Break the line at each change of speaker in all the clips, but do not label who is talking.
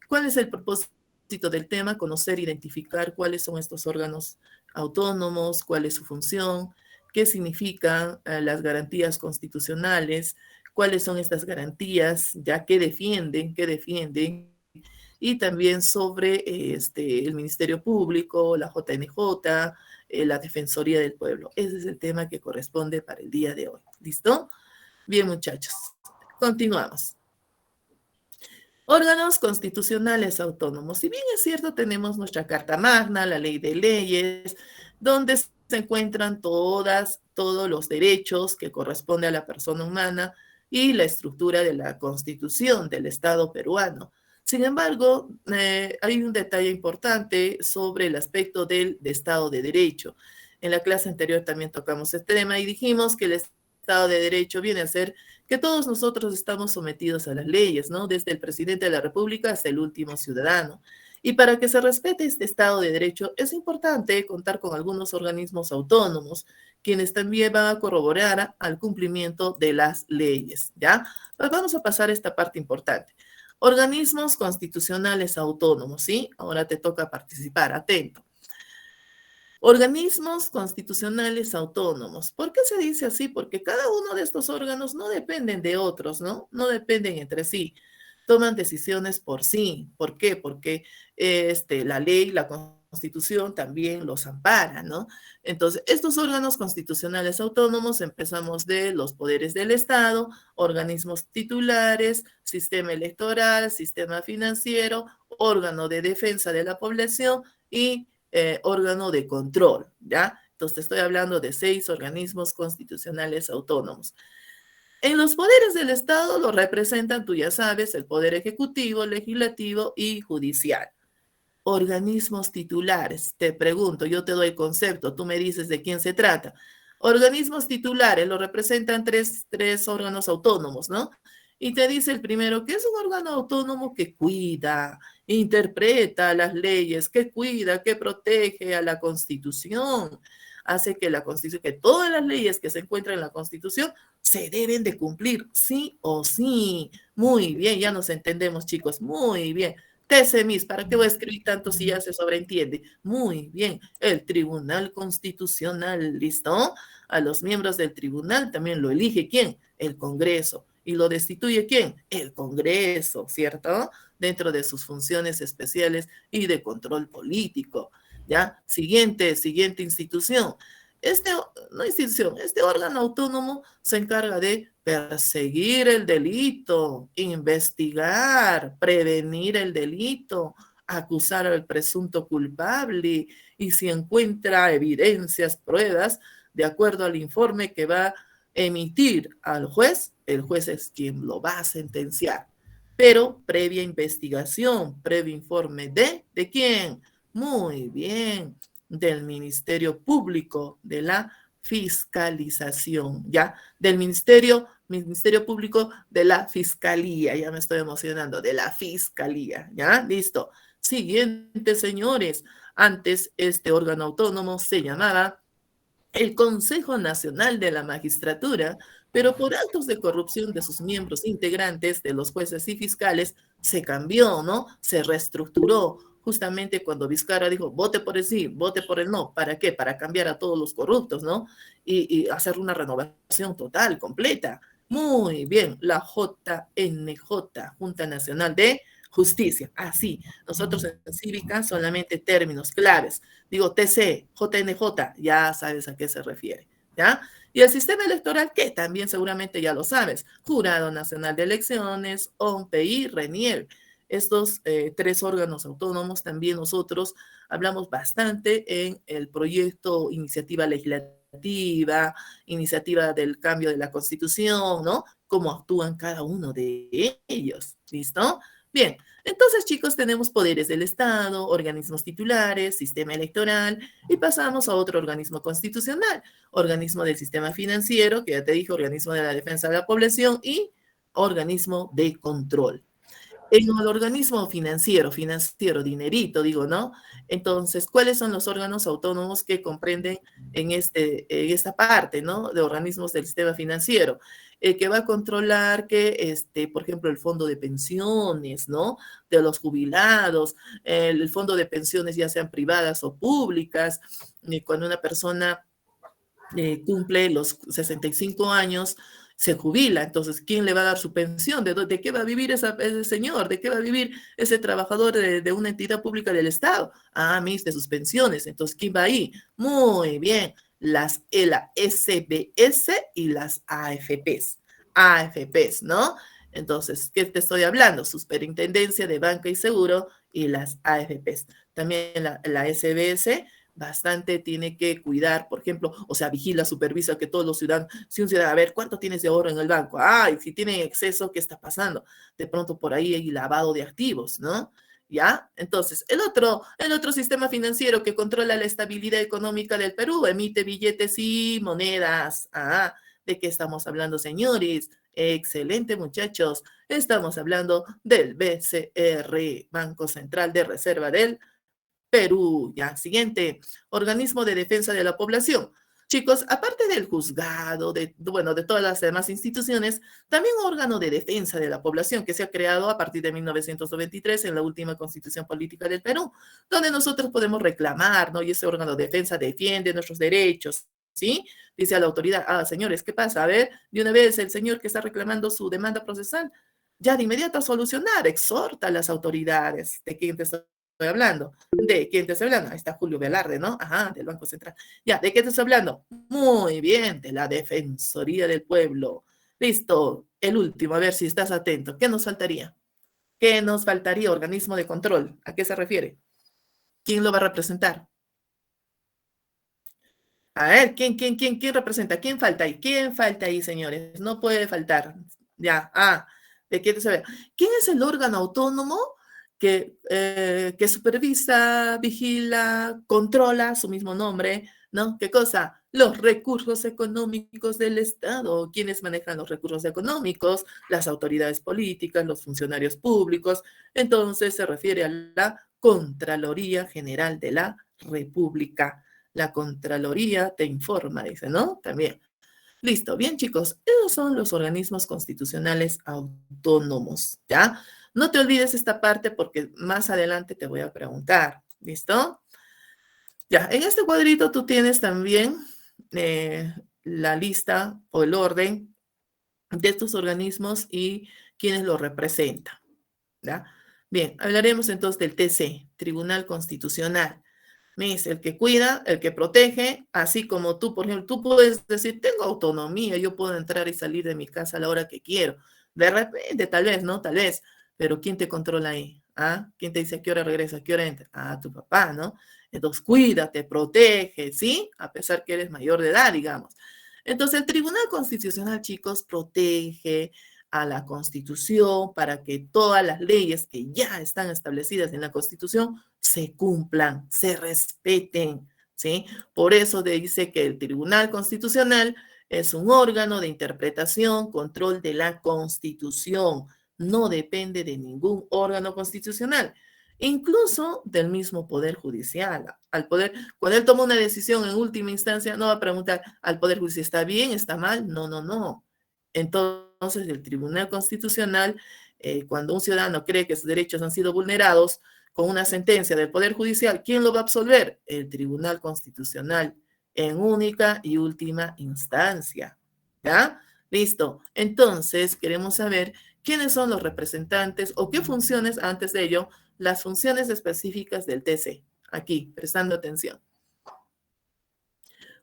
¿Cuál es el propósito del tema? Conocer, identificar cuáles son estos órganos autónomos, cuál es su función, qué significan las garantías constitucionales, cuáles son estas garantías, ya qué defienden, y también sobre el Ministerio Público, la JNJ, la Defensoría del Pueblo. Ese es el tema que corresponde para el día de hoy. ¿Listo? Bien, muchachos. Continuamos. Órganos constitucionales autónomos. Si bien es cierto, tenemos nuestra Carta Magna, la Ley de Leyes, donde se encuentran todos los derechos que corresponde a la persona humana y la estructura de la Constitución del Estado peruano. Sin embargo, hay un detalle importante sobre el aspecto del Estado de Derecho. En la clase anterior también tocamos este tema y dijimos que el Estado de Derecho viene a ser que todos nosotros estamos sometidos a las leyes, ¿no? Desde el presidente de la República hasta el último ciudadano. Y para que se respete este Estado de Derecho, es importante contar con algunos organismos autónomos, quienes también van a corroborar al cumplimiento de las leyes, ¿ya? Pues vamos a pasar a esta parte importante. Organismos constitucionales autónomos, ¿sí? Ahora te toca participar, atento. Organismos constitucionales autónomos. ¿Por qué se dice así? Porque cada uno de estos órganos no dependen de otros, ¿no? No dependen entre sí. Toman decisiones por sí. ¿Por qué? Porque la ley, la Constitución también los ampara, ¿no? Entonces, estos órganos constitucionales autónomos, empezamos de los poderes del Estado, organismos titulares, sistema electoral, sistema financiero, órgano de defensa de la población y órgano de control, ¿ya? Entonces estoy hablando de 6 organismos constitucionales autónomos. En los poderes del Estado lo representan, tú ya sabes, el Poder Ejecutivo, Legislativo y Judicial. Organismos titulares, te pregunto, yo te doy el concepto, tú me dices de quién se trata. Organismos titulares lo representan tres órganos autónomos, ¿no? Y te dice el primero que es un órgano autónomo que cuida, interpreta las leyes, que cuida, que protege a la Constitución, hace que la Constitución, que todas las leyes que se encuentran en la Constitución se deben de cumplir, sí o sí. Muy bien, ya nos entendemos, chicos, muy bien. TCMIS, ¿para qué voy a escribir tanto si ya se sobreentiende? Muy bien, el Tribunal Constitucional, ¿listo? A los miembros del tribunal también lo elige ¿quién? El Congreso. ¿Y lo destituye quién? El Congreso, ¿cierto? Dentro de sus funciones especiales y de control político. ¿Ya? Siguiente institución. Este órgano autónomo se encarga de perseguir el delito, investigar, prevenir el delito, acusar al presunto culpable y si encuentra evidencias, pruebas, de acuerdo al informe que va a emitir al juez, el juez es quien lo va a sentenciar. Pero previa investigación, previo informe ¿de quién? Muy bien, del Ministerio Público, de la fiscalización, ¿ya? Del Ministerio Público de la Fiscalía, ya me estoy emocionando, de la Fiscalía, ¿ya? Listo. Siguiente, señores. Antes este órgano autónomo se llamaba el Consejo Nacional de la Magistratura, pero por actos de corrupción de sus miembros integrantes, de los jueces y fiscales, se cambió, ¿no? Se reestructuró. Justamente cuando Vizcarra dijo, vote por el sí, vote por el no. ¿Para qué? Para cambiar a todos los corruptos, ¿no? Y hacer una renovación total, completa. Muy bien, la JNJ, Junta Nacional de Justicia. Así, nosotros en Cívica solamente términos claves. Digo TC, JNJ, ya sabes a qué se refiere, ¿ya? Y el sistema electoral, que también seguramente ya lo sabes, Jurado Nacional de Elecciones, OMPI, RENIEL. Estos 3 órganos autónomos también nosotros hablamos bastante en el proyecto Iniciativa Legislativa, Iniciativa del Cambio de la Constitución, ¿no? Cómo actúan cada uno de ellos, ¿listo? Bien, entonces, chicos, tenemos poderes del Estado, organismos titulares, sistema electoral, y pasamos a otro organismo constitucional, organismo del sistema financiero, que ya te dije, organismo de la defensa de la población y organismo de control. En el organismo financiero, dinerito, digo, ¿no? Entonces, ¿cuáles son los órganos autónomos que comprenden en esta parte, ¿no? De organismos del sistema financiero? El que va a controlar que, por ejemplo, el fondo de pensiones, ¿no? De los jubilados, el fondo de pensiones ya sean privadas o públicas, cuando una persona cumple los 65 años, se jubila. Entonces, ¿quién le va a dar su pensión? ¿De qué va a vivir ese señor? ¿De qué va a vivir ese trabajador de una entidad pública del Estado? Ah, mis, de sus pensiones. Entonces, ¿quién va ahí? Muy bien, la SBS y las AFPs. AFPs, ¿no? Entonces, ¿qué te estoy hablando? Superintendencia de Banca y Seguro y las AFPs. También la SBS bastante tiene que cuidar, por ejemplo, o sea, vigila, supervisa que todos los ciudadanos, si un ciudadano, a ver, ¿cuánto tienes de oro en el banco? Ay, si tiene exceso, ¿qué está pasando? De pronto por ahí hay lavado de activos, ¿no? ¿Ya? Entonces, el otro sistema financiero que controla la estabilidad económica del Perú emite billetes y monedas. Ah, ¿de qué estamos hablando, señores? Excelente, muchachos. Estamos hablando del BCR, Banco Central de Reserva del Perú. Ya, siguiente, organismo de defensa de la población. Chicos, aparte del juzgado, bueno, de todas las demás instituciones, también un órgano de defensa de la población que se ha creado a partir de 1993 en la última constitución política del Perú, donde nosotros podemos reclamar, ¿no? Y ese órgano de defensa defiende nuestros derechos, ¿sí? Dice a la autoridad, ah, señores, ¿qué pasa? A ver, de una vez el señor que está reclamando su demanda procesal, ya de inmediato a solucionar, exhorta a las autoridades. ¿De quién te estoy hablando? ¿De quién te estoy hablando? Ahí está Julio Velarde, ¿no? Ajá, del Banco Central. Ya, ¿de qué te estoy hablando? Muy bien, de la Defensoría del Pueblo. Listo, el último, a ver si estás atento. ¿Qué nos faltaría? ¿Qué nos faltaría? Organismo de control. ¿A qué se refiere? ¿Quién lo va a representar? A ver, ¿quién representa? ¿Quién falta ahí? ¿Quién falta ahí, señores? No puede faltar. Ya, ¿de qué te sabe? ¿Quién es el órgano autónomo que supervisa, vigila, controla su mismo nombre, ¿no? ¿Qué cosa? Los recursos económicos del Estado. ¿Quiénes manejan los recursos económicos? Las autoridades políticas, los funcionarios públicos. Entonces se refiere a la Contraloría General de la República. La Contraloría te informa, dice, ¿no? También. Listo, bien chicos, esos son los organismos constitucionales autónomos, ¿ya? No te olvides esta parte porque más adelante te voy a preguntar, ¿listo? Ya, en este cuadrito tú tienes también la lista o el orden de estos organismos y quienes los representan, ¿ya? Bien, hablaremos entonces del TC, Tribunal Constitucional. Es el que cuida, el que protege, así como tú, por ejemplo, tú puedes decir, tengo autonomía, yo puedo entrar y salir de mi casa a la hora que quiero. De repente, tal vez, ¿no? Tal vez, pero ¿quién te controla ahí? ¿Ah? ¿Quién te dice a qué hora regresa, a qué hora entra? Ah, tu papá, ¿no? Entonces, cuídate, protege, ¿sí? A pesar que eres mayor de edad, digamos. Entonces, el Tribunal Constitucional, chicos, protege a la Constitución para que todas las leyes que ya están establecidas en la Constitución se cumplan, se respeten, ¿sí? Por eso dice que el Tribunal Constitucional es un órgano de interpretación, control de la Constitución, no depende de ningún órgano constitucional, incluso del mismo Poder Judicial. Cuando él toma una decisión en última instancia, no va a preguntar al Poder Judicial, ¿está bien, está mal? No, no, no. Entonces, el Tribunal Constitucional, cuando un ciudadano cree que sus derechos han sido vulnerados, con una sentencia del Poder Judicial, ¿quién lo va a absolver? El Tribunal Constitucional, en única y última instancia. ¿Ya? Listo. Entonces, queremos saber quiénes son los representantes o qué funciones, antes de ello, las funciones específicas del TC. Aquí, prestando atención.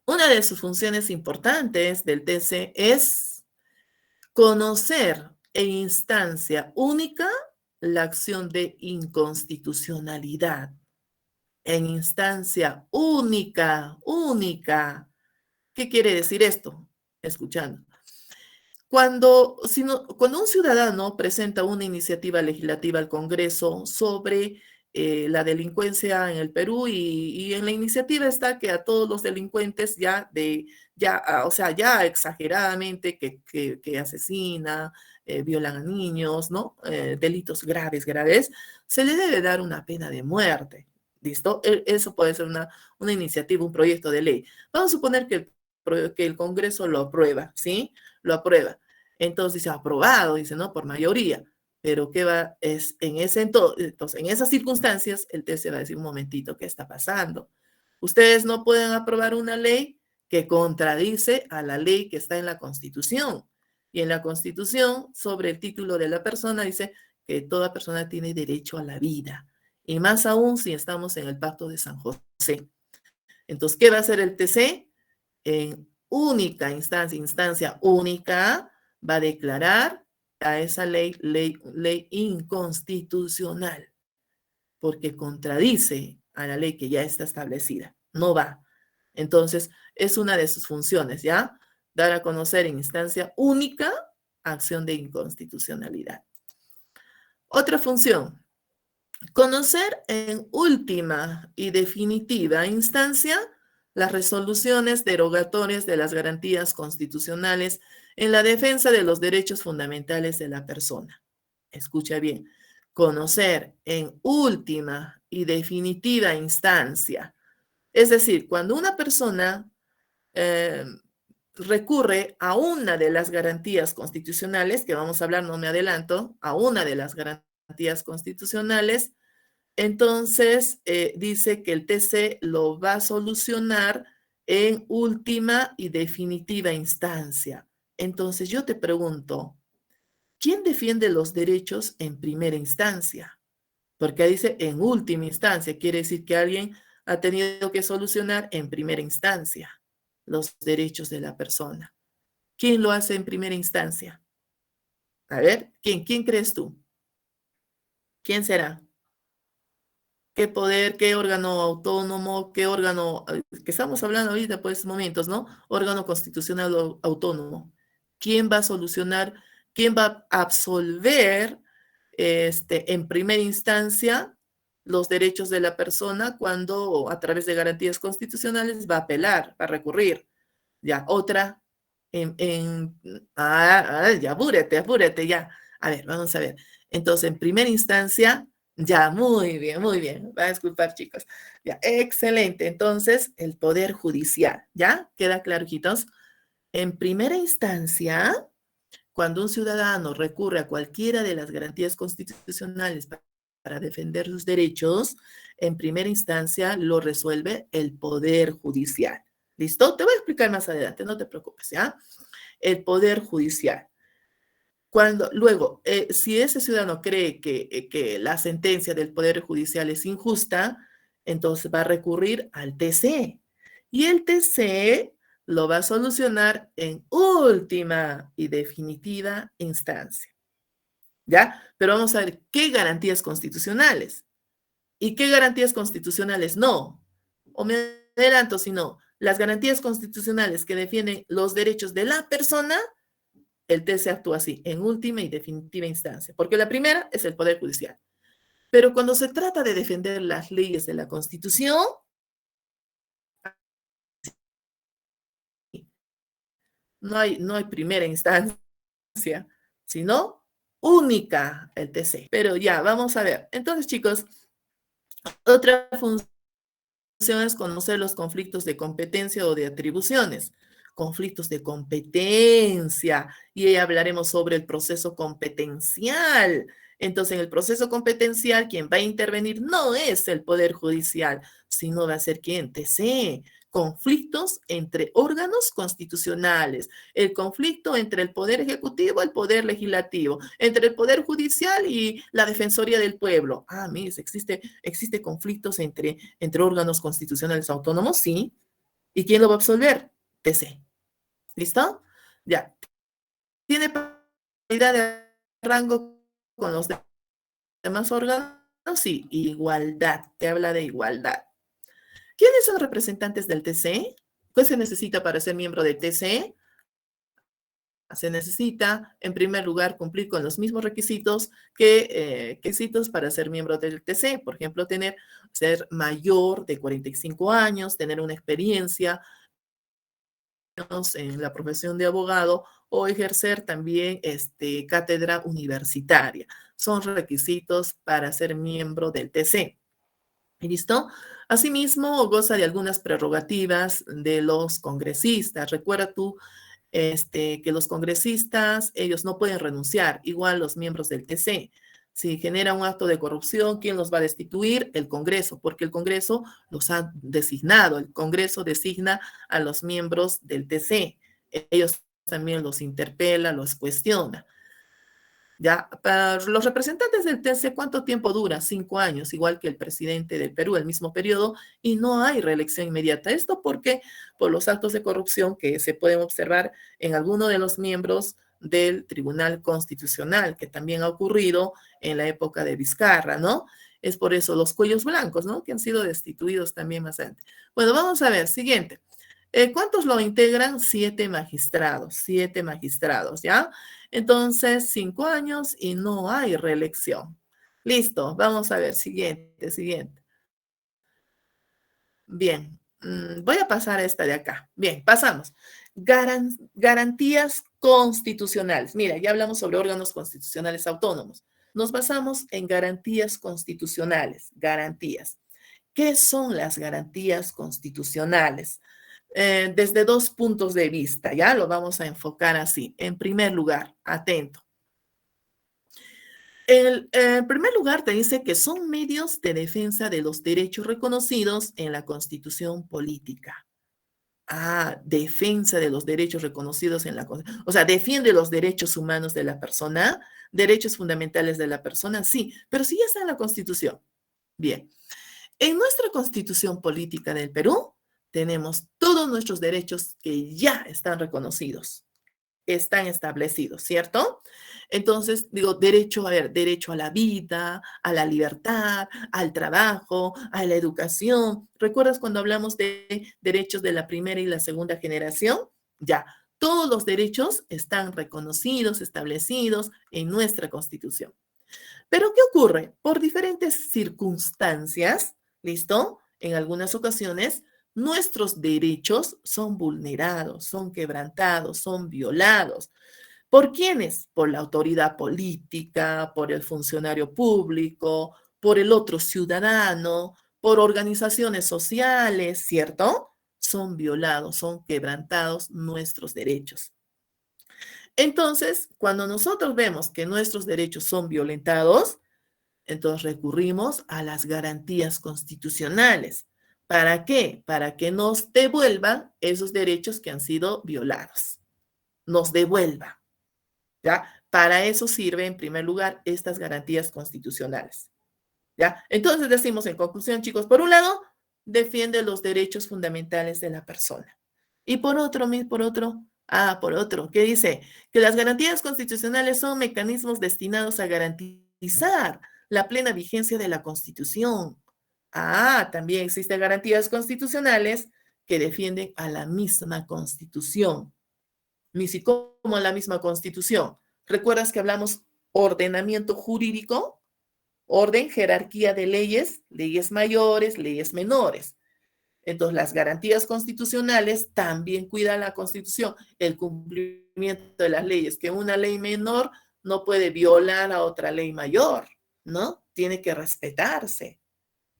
Una de sus funciones importantes del TC es conocer en instancia única la acción de inconstitucionalidad en instancia única, única. ¿Qué quiere decir esto? Escuchando. Cuando un ciudadano presenta una iniciativa legislativa al Congreso sobre la delincuencia en el Perú y en la iniciativa está que a todos los delincuentes o sea, ya exageradamente que asesina, violan a niños, ¿no? Delitos graves, se le debe dar una pena de muerte. ¿Listo? Eso puede ser una iniciativa, un proyecto de ley. Vamos a suponer que el Congreso lo aprueba, ¿sí? Lo aprueba. Entonces dice, aprobado, dice, ¿no? Por mayoría. Pero ¿qué va? Entonces, en esas circunstancias, el TC va a decir, un momentito, ¿qué está pasando? Ustedes no pueden aprobar una ley que contradice a la ley que está en la Constitución. Y en la Constitución, sobre el título de la persona, dice que toda persona tiene derecho a la vida. Y más aún si estamos en el Pacto de San José. Entonces, ¿qué va a hacer el TC? En única instancia única, va a declarar a esa ley inconstitucional, porque contradice a la ley que ya está establecida. No va. Entonces, es una de sus funciones, ¿ya? Dar a conocer en instancia única acción de inconstitucionalidad. Otra función, conocer en última y definitiva instancia las resoluciones derogatorias de las garantías constitucionales en la defensa de los derechos fundamentales de la persona. Escucha bien, conocer en última y definitiva instancia. Es decir, cuando una persona recurre a una de las garantías constitucionales, que vamos a hablar, no me adelanto, a una de las garantías constitucionales, entonces dice que el TC lo va a solucionar en última y definitiva instancia. Entonces yo te pregunto, ¿quién defiende los derechos en primera instancia? Porque dice en última instancia, quiere decir que alguien ha tenido que solucionar en primera instancia los derechos de la persona. ¿Quién lo hace en primera instancia? A ver, ¿quién crees tú? ¿Quién será? ¿Qué poder, qué órgano autónomo, qué órgano, que estamos hablando ahorita por estos momentos, ¿no? Órgano constitucional autónomo. ¿Quién va a solucionar, quién va a absolver en primera instancia los derechos de la persona cuando a través de garantías constitucionales va a apelar, va a recurrir? Ya, otra, ya, apúrate, ya. A ver, vamos a ver. Entonces, en primera instancia, ya, muy bien. Va a disculpar, chicos. Ya, excelente. Entonces, el Poder Judicial, ¿ya? ¿Queda claro, hijitos? En primera instancia, cuando un ciudadano recurre a cualquiera de las garantías constitucionales para defender sus derechos, en primera instancia lo resuelve el Poder Judicial. ¿Listo? Te voy a explicar más adelante, no te preocupes, ¿ya? El Poder Judicial. Luego, si ese ciudadano cree que la sentencia del Poder Judicial es injusta, entonces va a recurrir al TC. Y el TC lo va a solucionar en última y definitiva instancia. ¿Ya? Pero vamos a ver qué garantías constitucionales y qué garantías constitucionales no. O me adelanto, si no, las garantías constitucionales que defienden los derechos de la persona, el TC actúa así, en última y definitiva instancia, porque la primera es el Poder Judicial. Pero cuando se trata de defender las leyes de la Constitución, no hay primera instancia, sino única el TC. Pero ya, vamos a ver. Entonces, chicos, otra función es conocer los conflictos de competencia o de atribuciones. Conflictos de competencia, y ahí hablaremos sobre el proceso competencial. Entonces, en el proceso competencial, quien va a intervenir no es el Poder Judicial, sino va a ser quien, TC. Conflictos entre órganos constitucionales, el conflicto entre el Poder Ejecutivo, el Poder Legislativo, entre el Poder Judicial y la Defensoría del Pueblo. Mire, existe conflictos entre órganos constitucionales autónomos, sí. ¿Y quién lo va a absolver? TC. ¿Listo? Ya. ¿Tiene paridad de rango con los demás órganos? Sí, igualdad. Te habla de igualdad. ¿Quiénes son representantes del TC? ¿Qué se necesita para ser miembro del TC? Se necesita, en primer lugar, cumplir con los mismos requisitos requisitos para ser miembro del TC. Por ejemplo, ser mayor de 45 años, tener una experiencia en la profesión de abogado o ejercer también cátedra universitaria. Son requisitos para ser miembro del TC. ¿Listo? Asimismo, goza de algunas prerrogativas de los congresistas. Recuerda tú que los congresistas, ellos no pueden renunciar, igual los miembros del TC. Si genera un acto de corrupción, ¿quién los va a destituir? El Congreso, porque el Congreso los ha designado, el Congreso designa a los miembros del TC. Ellos también los interpela, los cuestiona. Ya, para los representantes del TC, ¿cuánto tiempo dura? 5 años, igual que el presidente del Perú, el mismo periodo, y no hay reelección inmediata. ¿Esto por qué? Por los actos de corrupción que se pueden observar en alguno de los miembros del Tribunal Constitucional, que también ha ocurrido en la época de Vizcarra, ¿no? Es por eso los cuellos blancos, ¿no? Que han sido destituidos también más adelante. Bueno, vamos a ver, siguiente. ¿Cuántos lo integran? 7 magistrados, ¿ya? Entonces, 5 años y no hay reelección. Listo, vamos a ver, siguiente. Bien, voy a pasar a esta de acá. Bien, pasamos. Garantías constitucionales. Mira, ya hablamos sobre órganos constitucionales autónomos. Nos basamos en garantías constitucionales. Garantías. ¿Qué son las garantías constitucionales? Desde 2 puntos de vista, ya lo vamos a enfocar así. En primer lugar, atento. En primer lugar, te dice que son medios de defensa de los derechos reconocidos en la Constitución política. Defensa de los derechos reconocidos en la Constitución. O sea, defiende los derechos humanos de la persona, derechos fundamentales de la persona, sí, pero sí ya está en la Constitución. Bien. En nuestra Constitución política del Perú, tenemos todos nuestros derechos que ya están reconocidos, están establecidos, ¿cierto? Entonces, digo, derecho a la vida, a la libertad, al trabajo, a la educación. ¿Recuerdas cuando hablamos de derechos de la primera y la segunda generación? Ya, todos los derechos están reconocidos, establecidos en nuestra Constitución. Pero, ¿qué ocurre? Por diferentes circunstancias, ¿listo? En algunas ocasiones, nuestros derechos son vulnerados, son quebrantados, son violados. ¿Por quiénes? Por la autoridad política, por el funcionario público, por el otro ciudadano, por organizaciones sociales, ¿cierto? Son violados, son quebrantados nuestros derechos. Entonces, cuando nosotros vemos que nuestros derechos son violentados, entonces recurrimos a las garantías constitucionales. ¿Para qué? Para que nos devuelvan esos derechos que han sido violados. Nos devuelvan. ¿Ya? Para eso sirve, en primer lugar, estas garantías constitucionales. ¿Ya? Entonces decimos en conclusión, chicos, por un lado, defiende los derechos fundamentales de la persona. Y por otro, ¿qué dice? Que las garantías constitucionales son mecanismos destinados a garantizar la plena vigencia de la Constitución. También existen garantías constitucionales que defienden a la misma Constitución. Ni siquiera como la misma Constitución. ¿Recuerdas que hablamos ordenamiento jurídico? Orden, jerarquía de leyes, leyes mayores, leyes menores. Entonces, las garantías constitucionales también cuidan la Constitución, el cumplimiento de las leyes, que una ley menor no puede violar a otra ley mayor, ¿no? Tiene que respetarse,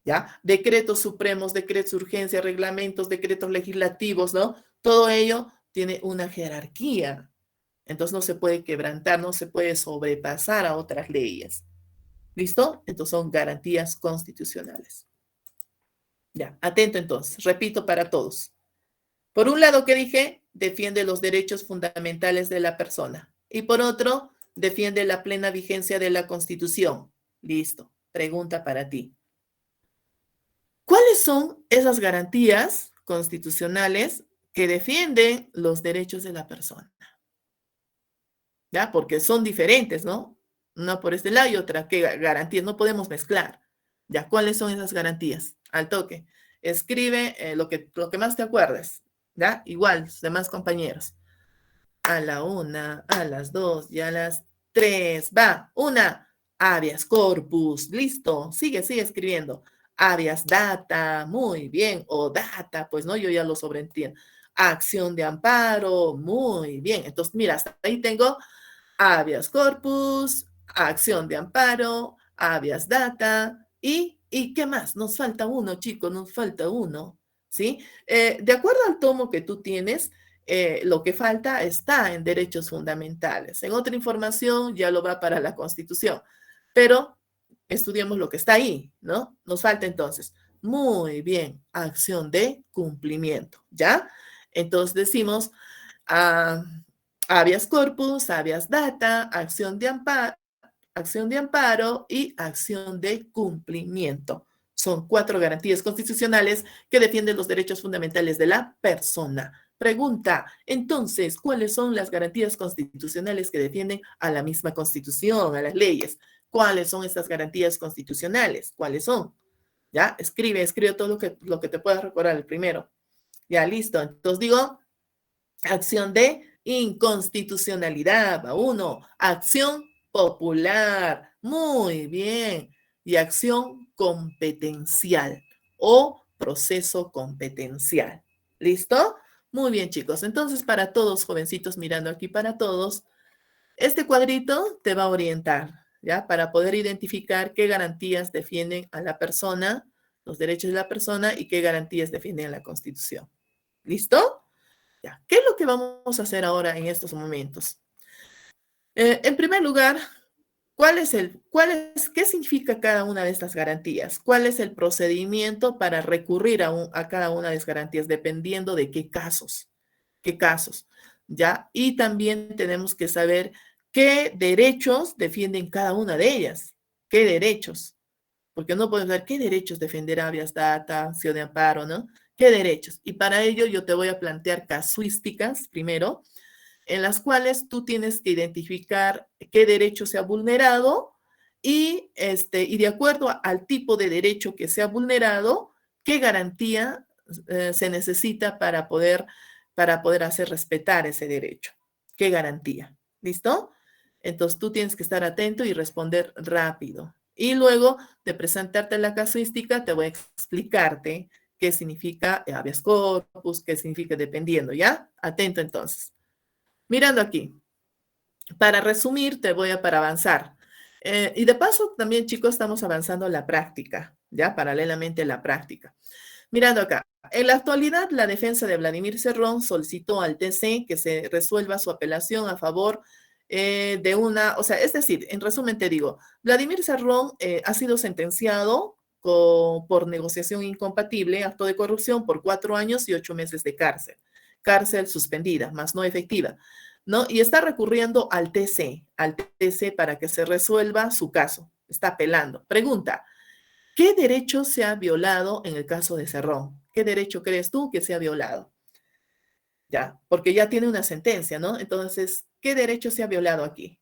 ¿ya? Decretos supremos, decretos de urgencia, reglamentos, decretos legislativos, ¿no? Todo ello tiene una jerarquía. Entonces, no se puede quebrantar, no se puede sobrepasar a otras leyes. ¿Listo? Entonces, son garantías constitucionales. Ya, atento entonces, repito para todos. Por un lado, ¿qué dije? Defiende los derechos fundamentales de la persona. Y por otro, defiende la plena vigencia de la Constitución. Listo. Pregunta para ti. ¿Cuáles son esas garantías constitucionales que defienden los derechos de la persona? ¿Ya? Porque son diferentes, ¿no? Una por este lado y otra que garantías, no podemos mezclar. ¿Ya? ¿Cuáles son esas garantías? Al toque. Escribe lo que más te acuerdes, ¿ya? Igual, los demás compañeros. a la 1, a las 2 y a las 3. Va, 1, habeas corpus. Listo, sigue escribiendo. Habeas data, muy bien. O data, pues no, yo ya lo sobreentiendo. Acción de amparo, muy bien. Entonces, mira, hasta ahí tengo habeas corpus, acción de amparo, habeas data y ¿qué más? Nos falta uno, chicos, nos falta uno, ¿sí? De acuerdo al tomo que tú tienes, lo que falta está en derechos fundamentales. En otra información ya lo va para la Constitución, pero estudiemos lo que está ahí, ¿no? Nos falta entonces, muy bien, acción de cumplimiento, ¿ya? Entonces decimos, ah, habeas corpus, habeas data, acción de amparo y acción de cumplimiento. Son 4 garantías constitucionales que defienden los derechos fundamentales de la persona. Pregunta, entonces, ¿cuáles son las garantías constitucionales que defienden a la misma Constitución, a las leyes? ¿Cuáles son estas garantías constitucionales? ¿Cuáles son? ¿Ya? Escribe todo lo que te puedas recordar el primero. Ya, listo. Entonces digo, acción de inconstitucionalidad, va uno. Acción popular, muy bien. Y acción competencial o proceso competencial. ¿Listo? Muy bien, chicos. Entonces, para todos, jovencitos, mirando aquí para todos, este cuadrito te va a orientar, ¿ya? Para poder identificar qué garantías defienden a la persona, los derechos de la persona y qué garantías defienden a la Constitución. ¿Listo? Ya. ¿Qué es lo que vamos a hacer ahora en estos momentos? En primer lugar, qué significa cada una de estas garantías? ¿Cuál es el procedimiento para recurrir a cada una de las garantías, dependiendo de qué casos? ¿Qué casos? ¿Ya? Y también tenemos que saber qué derechos defienden cada una de ellas. ¿Qué derechos? Porque no podemos ver qué derechos defender habeas data, acción de amparo, ¿no? ¿Qué derechos? Y para ello yo te voy a plantear casuísticas primero, en las cuales tú tienes que identificar qué derecho se ha vulnerado y de acuerdo al tipo de derecho que se ha vulnerado, qué garantía se necesita para poder hacer respetar ese derecho. ¿Qué garantía? ¿Listo? Entonces tú tienes que estar atento y responder rápido. Y luego de presentarte la casuística, te voy a explicarte qué significa habeas corpus, qué significa dependiendo, ¿ya? Atento entonces. Mirando aquí, para resumir, te voy a para avanzar. Y de paso, también, chicos, estamos avanzando la práctica, ¿ya? Paralelamente la práctica. Mirando acá, en la actualidad, la defensa de Vladimir Cerrón solicitó al TC que se resuelva su apelación a favor de una, o sea, es decir, en resumen te digo, Vladimir Cerrón ha sido sentenciado por negociación incompatible, acto de corrupción por 4 años y 8 meses de cárcel. Cárcel suspendida, más no efectiva, ¿no? Y está recurriendo al TC para que se resuelva su caso. Está apelando. Pregunta, ¿qué derecho se ha violado en el caso de Cerrón? ¿Qué derecho crees tú que se ha violado? Ya, porque ya tiene una sentencia, ¿no? Entonces, ¿qué derecho se ha violado aquí?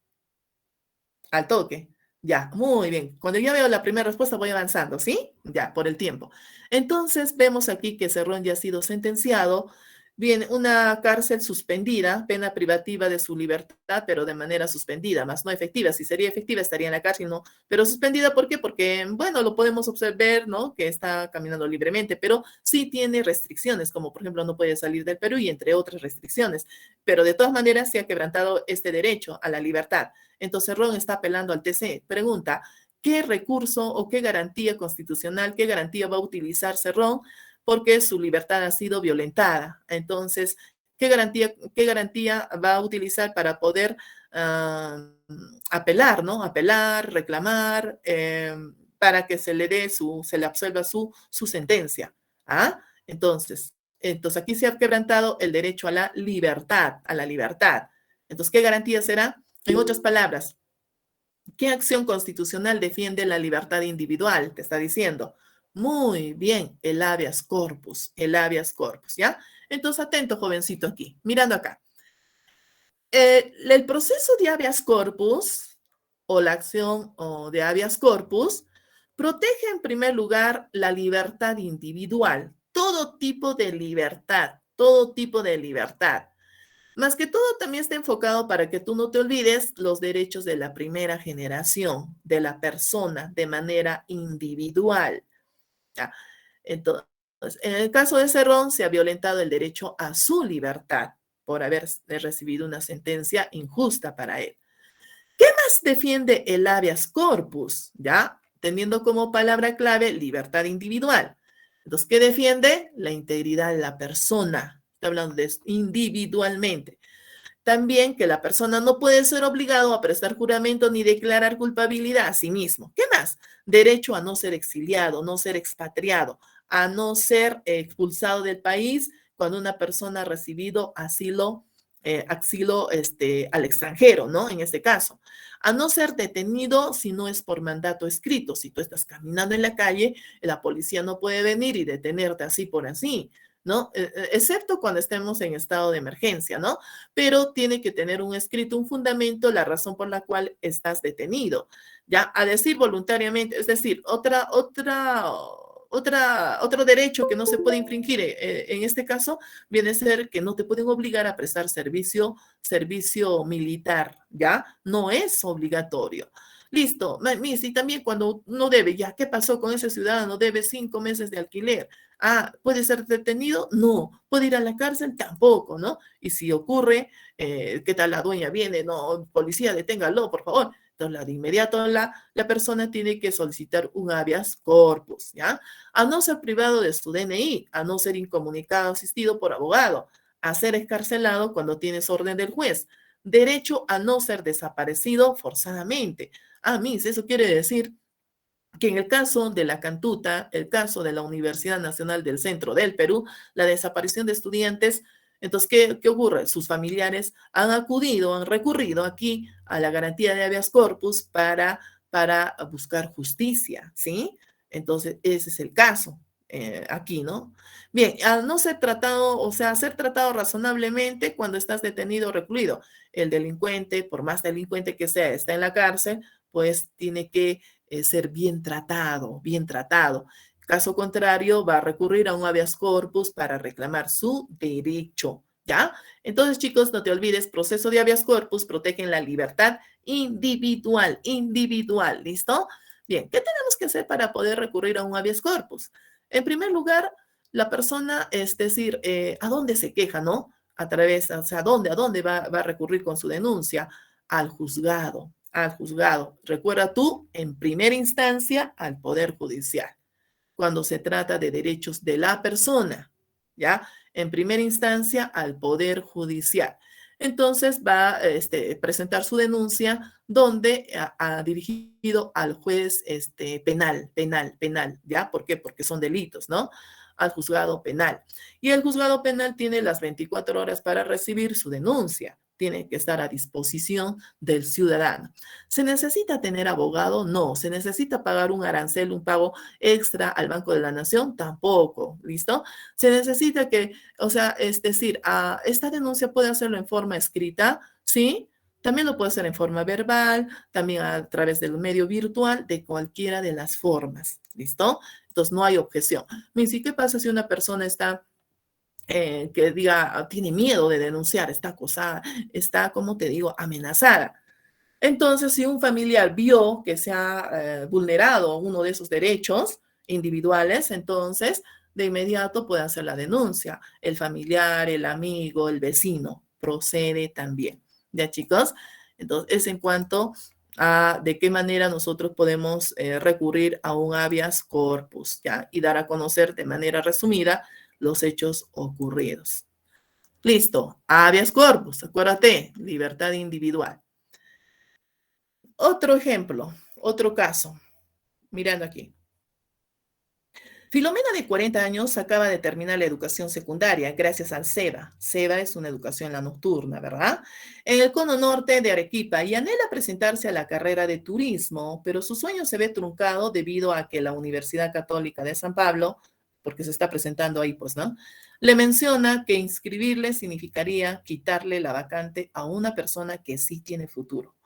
Al toque. Ya, muy bien. Cuando ya veo la primera respuesta voy avanzando, ¿sí? Ya, por el tiempo. Entonces, vemos aquí que Cerrón ya ha sido sentenciado. Bien, una cárcel suspendida, pena privativa de su libertad, pero de manera suspendida, más no efectiva. Si sería efectiva, estaría en la cárcel, ¿no? Pero suspendida, ¿por qué? Porque, bueno, lo podemos observar, ¿no? Que está caminando libremente, pero sí tiene restricciones, como por ejemplo, no puede salir del Perú y entre otras restricciones. Pero de todas maneras, se ha quebrantado este derecho a la libertad. Entonces, Ron está apelando al TC. Pregunta, ¿qué recurso o qué garantía constitucional, qué garantía va a utilizar Cerrón? Porque su libertad ha sido violentada. Entonces, qué garantía va a utilizar para poder apelar, ¿no? Apelar, reclamar, para que se le dé se le absuelva su sentencia? ¿Ah? Entonces, aquí se ha quebrantado el derecho a la libertad, a la libertad. Entonces, ¿qué garantía será? En otras palabras, ¿qué acción constitucional defiende la libertad individual? Te está diciendo. Muy bien, el habeas corpus, ¿ya? Entonces, atento, jovencito, aquí, mirando acá. El proceso de habeas corpus o la acción de habeas corpus protege en primer lugar la libertad individual, todo tipo de libertad, todo tipo de libertad. Más que todo también está enfocado para que tú no te olvides los derechos de la primera generación, de la persona, de manera individual. ¿Ya? Entonces, en el caso de Cerrón, se ha violentado el derecho a su libertad por haber recibido una sentencia injusta para él. ¿Qué más defiende el habeas corpus? ¿Ya? Teniendo como palabra clave libertad individual. Entonces, ¿qué defiende? La integridad de la persona. Está hablando de individualmente. También que la persona no puede ser obligado a prestar juramento ni declarar culpabilidad a sí mismo. ¿Qué más? Derecho a no ser exiliado, no ser expatriado, a no ser expulsado del país cuando una persona ha recibido asilo al extranjero, ¿no? En este caso. A no ser detenido si no es por mandato escrito. Si tú estás caminando en la calle, la policía no puede venir y detenerte así por así, ¿no? Excepto cuando estemos en estado de emergencia, ¿no? Pero tiene que tener un escrito, un fundamento, la razón por la cual estás detenido. Ya, a decir voluntariamente, es decir, otro derecho que no se puede infringir en este caso viene a ser que no te pueden obligar a prestar servicio militar, ¿ya? No es obligatorio. Listo, y también cuando no debe, ya, ¿qué pasó con ese ciudadano? Debe 5 meses de alquiler. Ah, ¿puede ser detenido? No. ¿Puede ir a la cárcel? Tampoco, ¿no? Y si ocurre, ¿qué tal la dueña viene? No, policía, deténgalo, por favor. Entonces, de inmediato la persona tiene que solicitar un habeas corpus, ¿ya? A no ser privado de su DNI, a no ser incomunicado, asistido por abogado, a ser escarcelado cuando tienes orden del juez, derecho a no ser desaparecido forzadamente. Ah, mis, eso quiere decir que en el caso de la Cantuta, el caso de la Universidad Nacional del Centro del Perú, la desaparición de estudiantes, entonces, ¿qué ocurre? Sus familiares han acudido, han recurrido aquí a la garantía de habeas corpus para buscar justicia, ¿sí? Entonces, ese es el caso aquí, ¿no? Bien, al no ser tratado, o sea, ser tratado razonablemente cuando estás detenido o recluido. El delincuente, por más delincuente que sea, está en la cárcel, pues tiene que ser bien tratado, bien tratado. Caso contrario, va a recurrir a un habeas corpus para reclamar su derecho, ¿ya? Entonces, chicos, no te olvides, proceso de habeas corpus protegen la libertad individual, ¿listo? Bien, ¿qué tenemos que hacer para poder recurrir a un habeas corpus? En primer lugar, la persona, es decir, ¿a dónde se queja, no? A través, o sea, ¿a dónde va a recurrir con su denuncia? Al juzgado, al juzgado. Recuerda tú, en primera instancia, al Poder Judicial, cuando se trata de derechos de la persona, ¿ya? En primera instancia, al Poder Judicial. Entonces va a presentar su denuncia donde ha dirigido al juez penal, ¿ya? ¿Por qué? Porque son delitos, ¿no? Al juzgado penal. Y el juzgado penal tiene las 24 horas para recibir su denuncia. Tiene que estar a disposición del ciudadano. ¿Se necesita tener abogado? No. ¿Se necesita pagar un arancel, un pago extra al Banco de la Nación? Tampoco. ¿Listo? Se necesita que, o sea, es decir, esta denuncia puede hacerlo en forma escrita, ¿sí? También lo puede hacer en forma verbal, también a través del medio virtual, de cualquiera de las formas. ¿Listo? Entonces no hay objeción. ¿Y qué pasa si una persona está que diga, tiene miedo de denunciar, está acosada, está, como te digo, amenazada? Entonces, si un familiar vio que se ha vulnerado uno de esos derechos individuales, entonces de inmediato puede hacer la denuncia. El familiar, el amigo, el vecino procede también. ¿Ya, chicos? Entonces, es en cuanto a de qué manera nosotros podemos recurrir a un habeas corpus, ¿ya? Y dar a conocer de manera resumida los hechos ocurridos. Listo, habeas corpus, acuérdate, libertad individual. Otro ejemplo, otro caso, mirando aquí. Filomena, de 40 años, acaba de terminar la educación secundaria gracias al SEBA. SEBA es una educación en la nocturna, ¿verdad? En el cono norte de Arequipa y anhela presentarse a la carrera de turismo, pero su sueño se ve truncado debido a que la Universidad Católica de San Pablo, porque se está presentando ahí, pues, ¿no? Le menciona que inscribirle significaría quitarle la vacante a una persona que sí tiene futuro.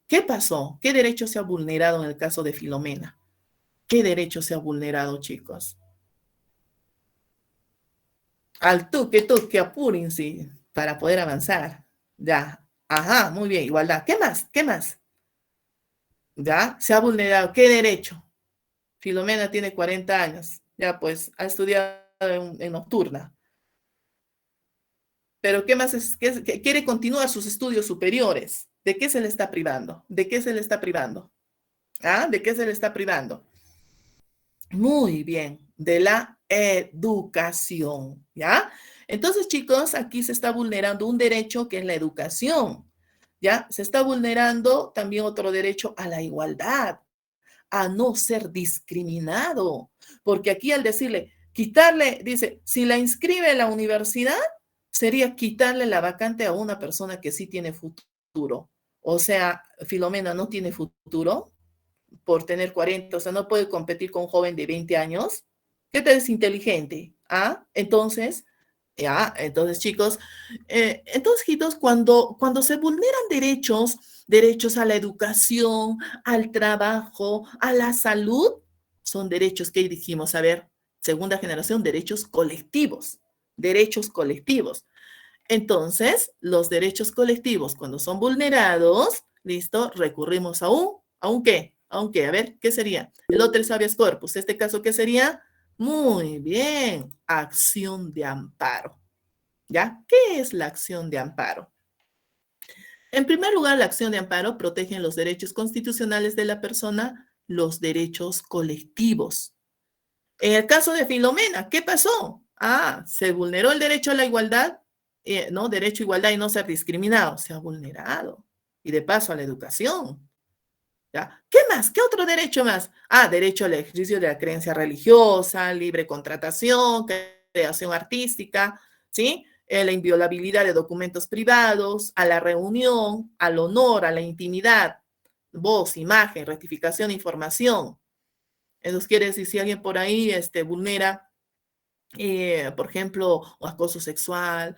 ¿Qué pasó? ¿Qué derecho se ha vulnerado en el caso de Filomena? ¿Qué derecho se ha vulnerado, chicos? Al tuque, apúrense. para poder avanzar. Ya, ajá, muy bien, igualdad. ¿Qué más? ¿Qué más? Ya, se ha vulnerado. ¿Qué derecho? Filomena tiene 40 años. Ya, pues, ha estudiado en nocturna. Pero ¿qué más es? Que quiere continuar sus estudios superiores. ¿De qué se le está privando? ¿De qué se le está privando? ¿Ah? ¿De qué se le está privando? Muy bien, de la educación, ¿ya? Entonces, chicos, aquí se está vulnerando un derecho que es la educación, ¿ya? Se está vulnerando también otro derecho a la igualdad, a no ser discriminado, porque aquí al decirle, quitarle, dice, si la inscribe en la universidad, sería quitarle la vacante a una persona que sí tiene futuro. O sea, Filomena no tiene futuro por tener 40, o sea, no puede competir con un joven de 20 años. ¿Qué tal es inteligente? ¿Ah? Entonces, ya, entonces chicos, entonces chicos, cuando se vulneran derechos, derechos a la educación, al trabajo, a la salud, son derechos que dijimos, a ver, segunda generación, derechos colectivos, derechos colectivos. Entonces, los derechos colectivos, cuando son vulnerados, listo, recurrimos ¿a un qué? ¿A un qué? A ver, ¿qué sería? El otro es habeas corpus. ¿Este caso qué sería? Muy bien, acción de amparo. ¿Ya? ¿Qué es la acción de amparo? En primer lugar, la acción de amparo protege los derechos constitucionales de la persona, los derechos colectivos. En el caso de Filomena, ¿qué pasó? Ah, se vulneró el derecho a la igualdad, ¿no? Derecho a igualdad y no ser discriminado. Se ha vulnerado. Y de paso a la educación. ¿Ya? ¿Qué más? ¿Qué otro derecho más? Ah, derecho al ejercicio de la creencia religiosa, libre contratación, creación artística, ¿sí? La inviolabilidad de documentos privados, a la reunión, al honor, a la intimidad, voz, imagen, rectificación, información. Entonces quiere decir, si alguien por ahí vulnera, por ejemplo, acoso sexual,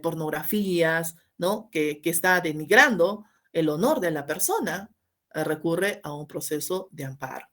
pornografías, ¿no? Que está denigrando el honor de la persona, recurre a un proceso de amparo.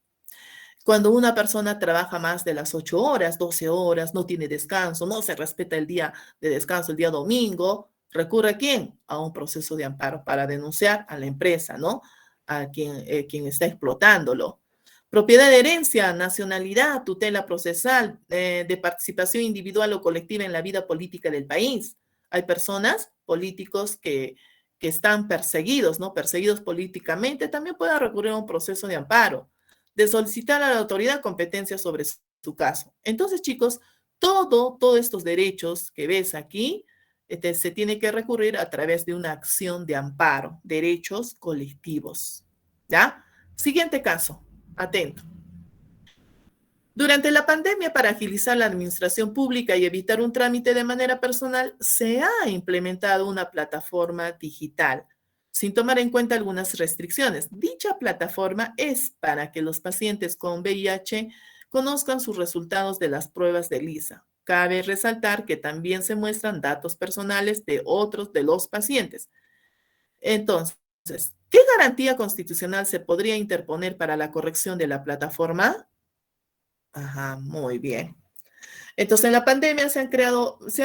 Cuando una persona trabaja más de las 8 horas, 12 horas, no tiene descanso, no se respeta el día de descanso, el día domingo, ¿recurre a quién? A un proceso de amparo para denunciar a la empresa, ¿no? A quien está explotándolo. Propiedad de herencia, nacionalidad, tutela procesal, de participación individual o colectiva en la vida política del país. Hay personas, políticos que están perseguidos, ¿no? Perseguidos políticamente, también pueden recurrir a un proceso de amparo, de solicitar a la autoridad competencia sobre su caso. Entonces, chicos, todos estos derechos que ves aquí, se tiene que recurrir a través de una acción de amparo, derechos colectivos. ¿Ya? Siguiente caso, atento. Durante la pandemia, para agilizar la administración pública y evitar un trámite de manera personal, se ha implementado una plataforma digital, sin tomar en cuenta algunas restricciones. Dicha plataforma es para que los pacientes con VIH conozcan sus resultados de las pruebas de LISA. Cabe resaltar que también se muestran datos personales de otros de los pacientes. Entonces, ¿qué garantía constitucional se podría interponer para la corrección de la plataforma? Ajá, muy bien. Entonces, en la pandemia se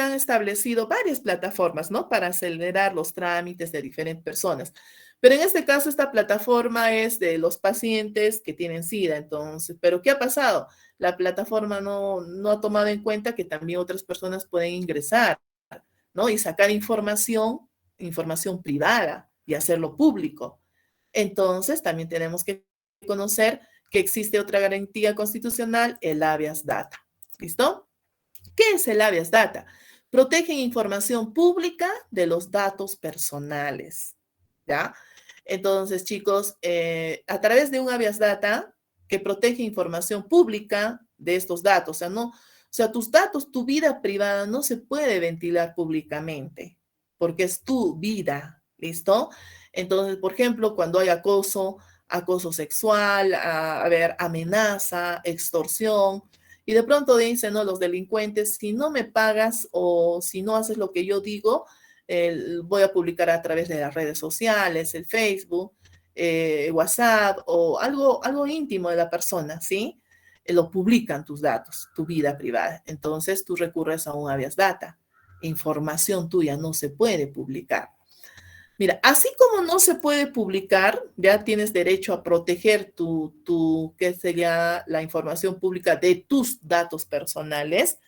han establecido varias plataformas, ¿no? Para acelerar los trámites de diferentes personas. Pero en este caso, esta plataforma es de los pacientes que tienen SIDA. Entonces, ¿pero qué ha pasado? La plataforma no ha tomado en cuenta que también otras personas pueden ingresar, ¿no? Y sacar información privada y hacerlo público. Entonces, también tenemos que conocer que existe otra garantía constitucional, el habeas data. ¿Listo? ¿Qué es el habeas data? Protege información pública de los datos personales. ¿Ya? Entonces, chicos, a través de un habeas data que protege información pública de estos datos, o sea, tus datos, tu vida privada no se puede ventilar públicamente porque es tu vida, ¿listo? Entonces, por ejemplo, cuando hay acoso sexual, a ver, amenaza, extorsión, y de pronto dicen, ¿no? Los delincuentes, si no me pagas o si no haces lo que yo digo, voy a publicar a través de las redes sociales, el Facebook, WhatsApp o algo íntimo de la persona, ¿sí? Lo publican tus datos, tu vida privada. Entonces tú recurres a un habeas data. información tuya no se puede publicar. Mira, así como no se puede publicar, ya tienes derecho a proteger ¿qué sería la información pública de tus datos personales?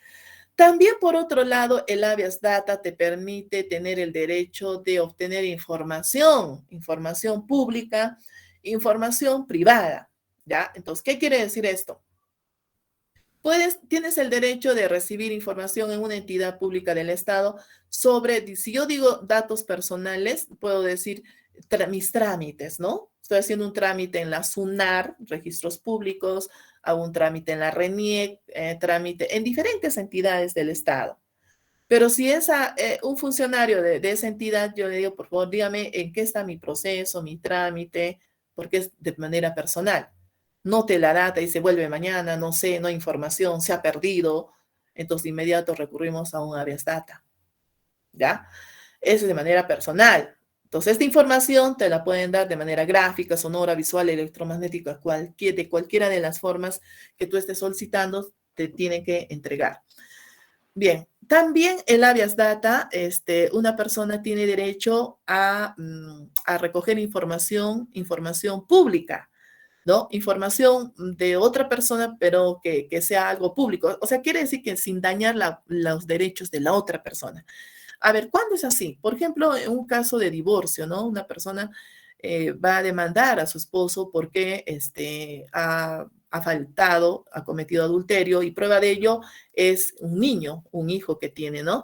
También, por otro lado, el habeas data te permite tener el derecho de obtener información pública, información privada, ¿ya? Entonces, ¿qué quiere decir esto? Tienes el derecho de recibir información en una entidad pública del Estado sobre, si yo digo datos personales, puedo decir mis trámites, ¿no? Estoy haciendo un trámite en la SUNAR, registros públicos, hago un trámite en la RENIEC, trámite en diferentes entidades del Estado. Pero si es un funcionario de esa entidad, yo le digo, por favor, dígame en qué está mi proceso, mi trámite, porque es de manera personal. No te la data y se vuelve mañana, no sé, no hay información, se ha perdido. Entonces, de inmediato recurrimos a un habeas data, ¿ya? Eso es de manera personal. Entonces, esta información te la pueden dar de manera gráfica, sonora, visual, electromagnética, de cualquiera de las formas que tú estés solicitando, te tienen que entregar. Bien, también el habeas data, una persona tiene derecho a recoger información pública, ¿no? Información de otra persona, pero que sea algo público. O sea, quiere decir que sin dañar los derechos de la otra persona. A ver, ¿cuándo es así? Por ejemplo, en un caso de divorcio, ¿no? Una persona va a demandar a su esposo porque ha faltado, ha cometido adulterio y prueba de ello es un niño, un hijo que tiene, ¿no?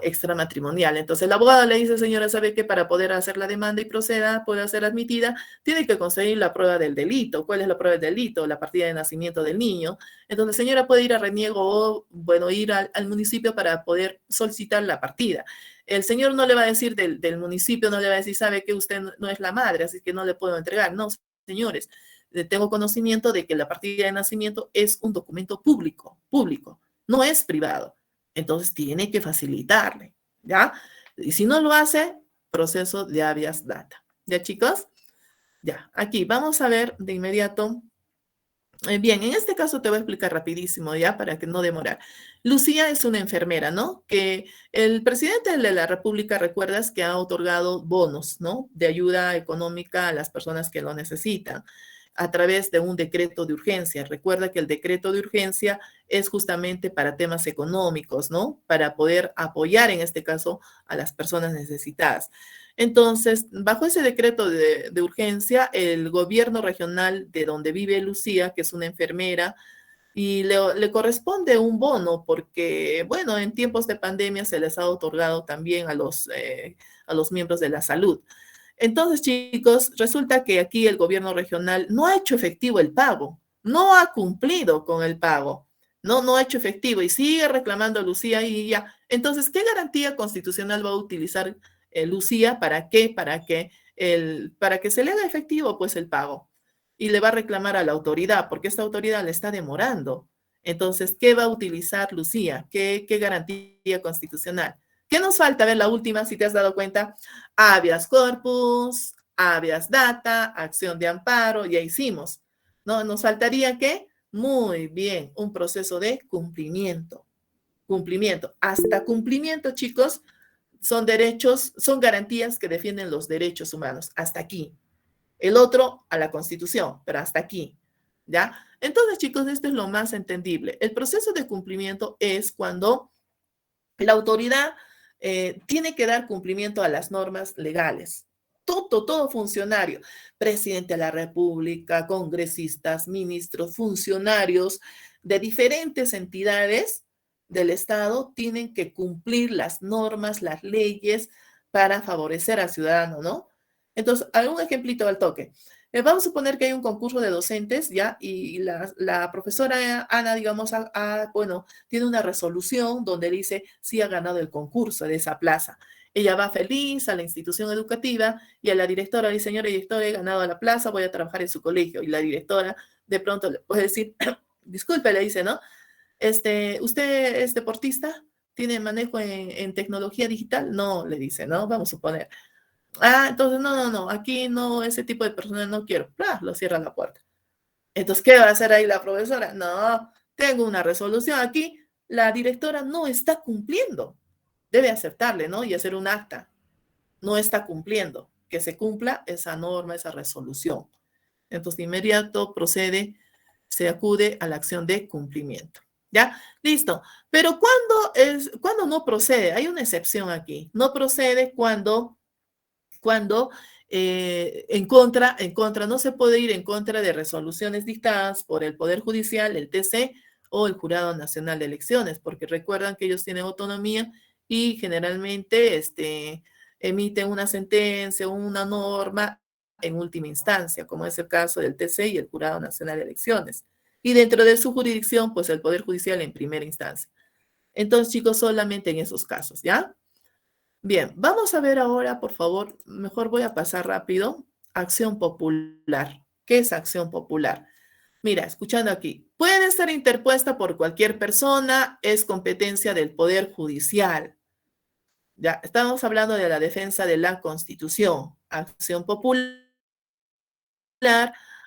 Extramatrimonial. Entonces, la abogada le dice, señora, ¿sabe que para poder hacer la demanda y proceda, pueda ser admitida, tiene que conseguir la prueba del delito? ¿Cuál es la prueba del delito? La partida de nacimiento del niño. Entonces, señora, puede ir a Reniego o, bueno, ir al municipio para poder solicitar la partida. El señor no le va a decir del municipio, no le va a decir, sabe que usted no es la madre, así que no le puedo entregar. No, señores, tengo conocimiento de que la partida de nacimiento es un documento público, no es privado. Entonces tiene que facilitarle, ¿ya? Y si no lo hace, proceso de habeas data. ¿Ya, chicos? Ya, aquí vamos a ver de inmediato. Bien, en este caso te voy a explicar rapidísimo, ¿ya? Para que no demorar. Lucía es una enfermera, ¿no? Que el presidente de la República, recuerdas que ha otorgado bonos, ¿no? De ayuda económica a las personas que lo necesitan a través de un decreto de urgencia. Recuerda que el decreto de urgencia es justamente para temas económicos, ¿no? Para poder apoyar, en este caso, a las personas necesitadas. Entonces, bajo ese decreto de urgencia, el gobierno regional de donde vive Lucía, que es una enfermera, y le corresponde un bono porque, bueno, en tiempos de pandemia se les ha otorgado también a los miembros de la salud. Entonces, chicos, resulta que aquí el gobierno regional no ha hecho efectivo el pago, no ha cumplido con el pago, no ha hecho efectivo y sigue reclamando a Lucía y ya. Entonces, ¿qué garantía constitucional va a utilizar Lucía? ¿Para qué? Para que se le haga efectivo pues el pago. Y le va a reclamar a la autoridad, porque esta autoridad le está demorando. Entonces, ¿qué va a utilizar Lucía? ¿Qué garantía constitucional? ¿Qué nos falta? A ver, la última, si te has dado cuenta, habeas corpus, habeas data, acción de amparo, ya hicimos, ¿no? Nos faltaría ¿qué? Muy bien, un proceso de cumplimiento. Cumplimiento. Hasta cumplimiento, chicos, son derechos, son garantías que defienden los derechos humanos. Hasta aquí. El otro a la Constitución, pero hasta aquí. ¿Ya? Entonces, chicos, esto es lo más entendible. El proceso de cumplimiento es cuando la autoridad tiene que dar cumplimiento a las normas legales. Todo funcionario, presidente de la República, congresistas, ministros, funcionarios de diferentes entidades del Estado tienen que cumplir las normas, las leyes para favorecer al ciudadano, ¿no? Entonces, algún ejemplito al toque. Vamos a suponer que hay un concurso de docentes, ¿ya? Y la profesora Ana, digamos, bueno, tiene una resolución donde dice si ha ganado el concurso de esa plaza. Ella va feliz a la institución educativa y a la directora le dice, señora directora, he ganado la plaza, voy a trabajar en su colegio. Y la directora de pronto le puede decir, disculpe, le dice, ¿no? ¿Usted es deportista? ¿Tiene manejo en tecnología digital? No, le dice, ¿no? Vamos a suponer. Entonces, no, aquí no, ese tipo de personas no quiero. Lo cierra la puerta. Entonces, ¿qué va a hacer ahí la profesora? No, tengo una resolución aquí, la directora no está cumpliendo. debe aceptarle, ¿no? Y hacer un acta. No está cumpliendo. Que se cumpla esa norma, esa resolución. Entonces, de inmediato procede, se acude a la acción de cumplimiento. ¿Ya? Listo. Pero ¿cuándo no procede? Hay una excepción aquí. No procede cuando en contra, no se puede ir en contra de resoluciones dictadas por el Poder Judicial, el TC o el Jurado Nacional de Elecciones, porque recuerdan que ellos tienen autonomía y generalmente emiten una sentencia o una norma en última instancia, como es el caso del TC y el Jurado Nacional de Elecciones. Y dentro de su jurisdicción, pues el Poder Judicial en primera instancia. Entonces, chicos, solamente en esos casos, ¿ya? Bien, vamos a ver ahora, por favor, mejor voy a pasar rápido. Acción popular. ¿Qué es acción popular? Mira, escuchando aquí, puede ser interpuesta por cualquier persona, es competencia del Poder Judicial. Ya, estamos hablando de la defensa de la Constitución. Acción popular,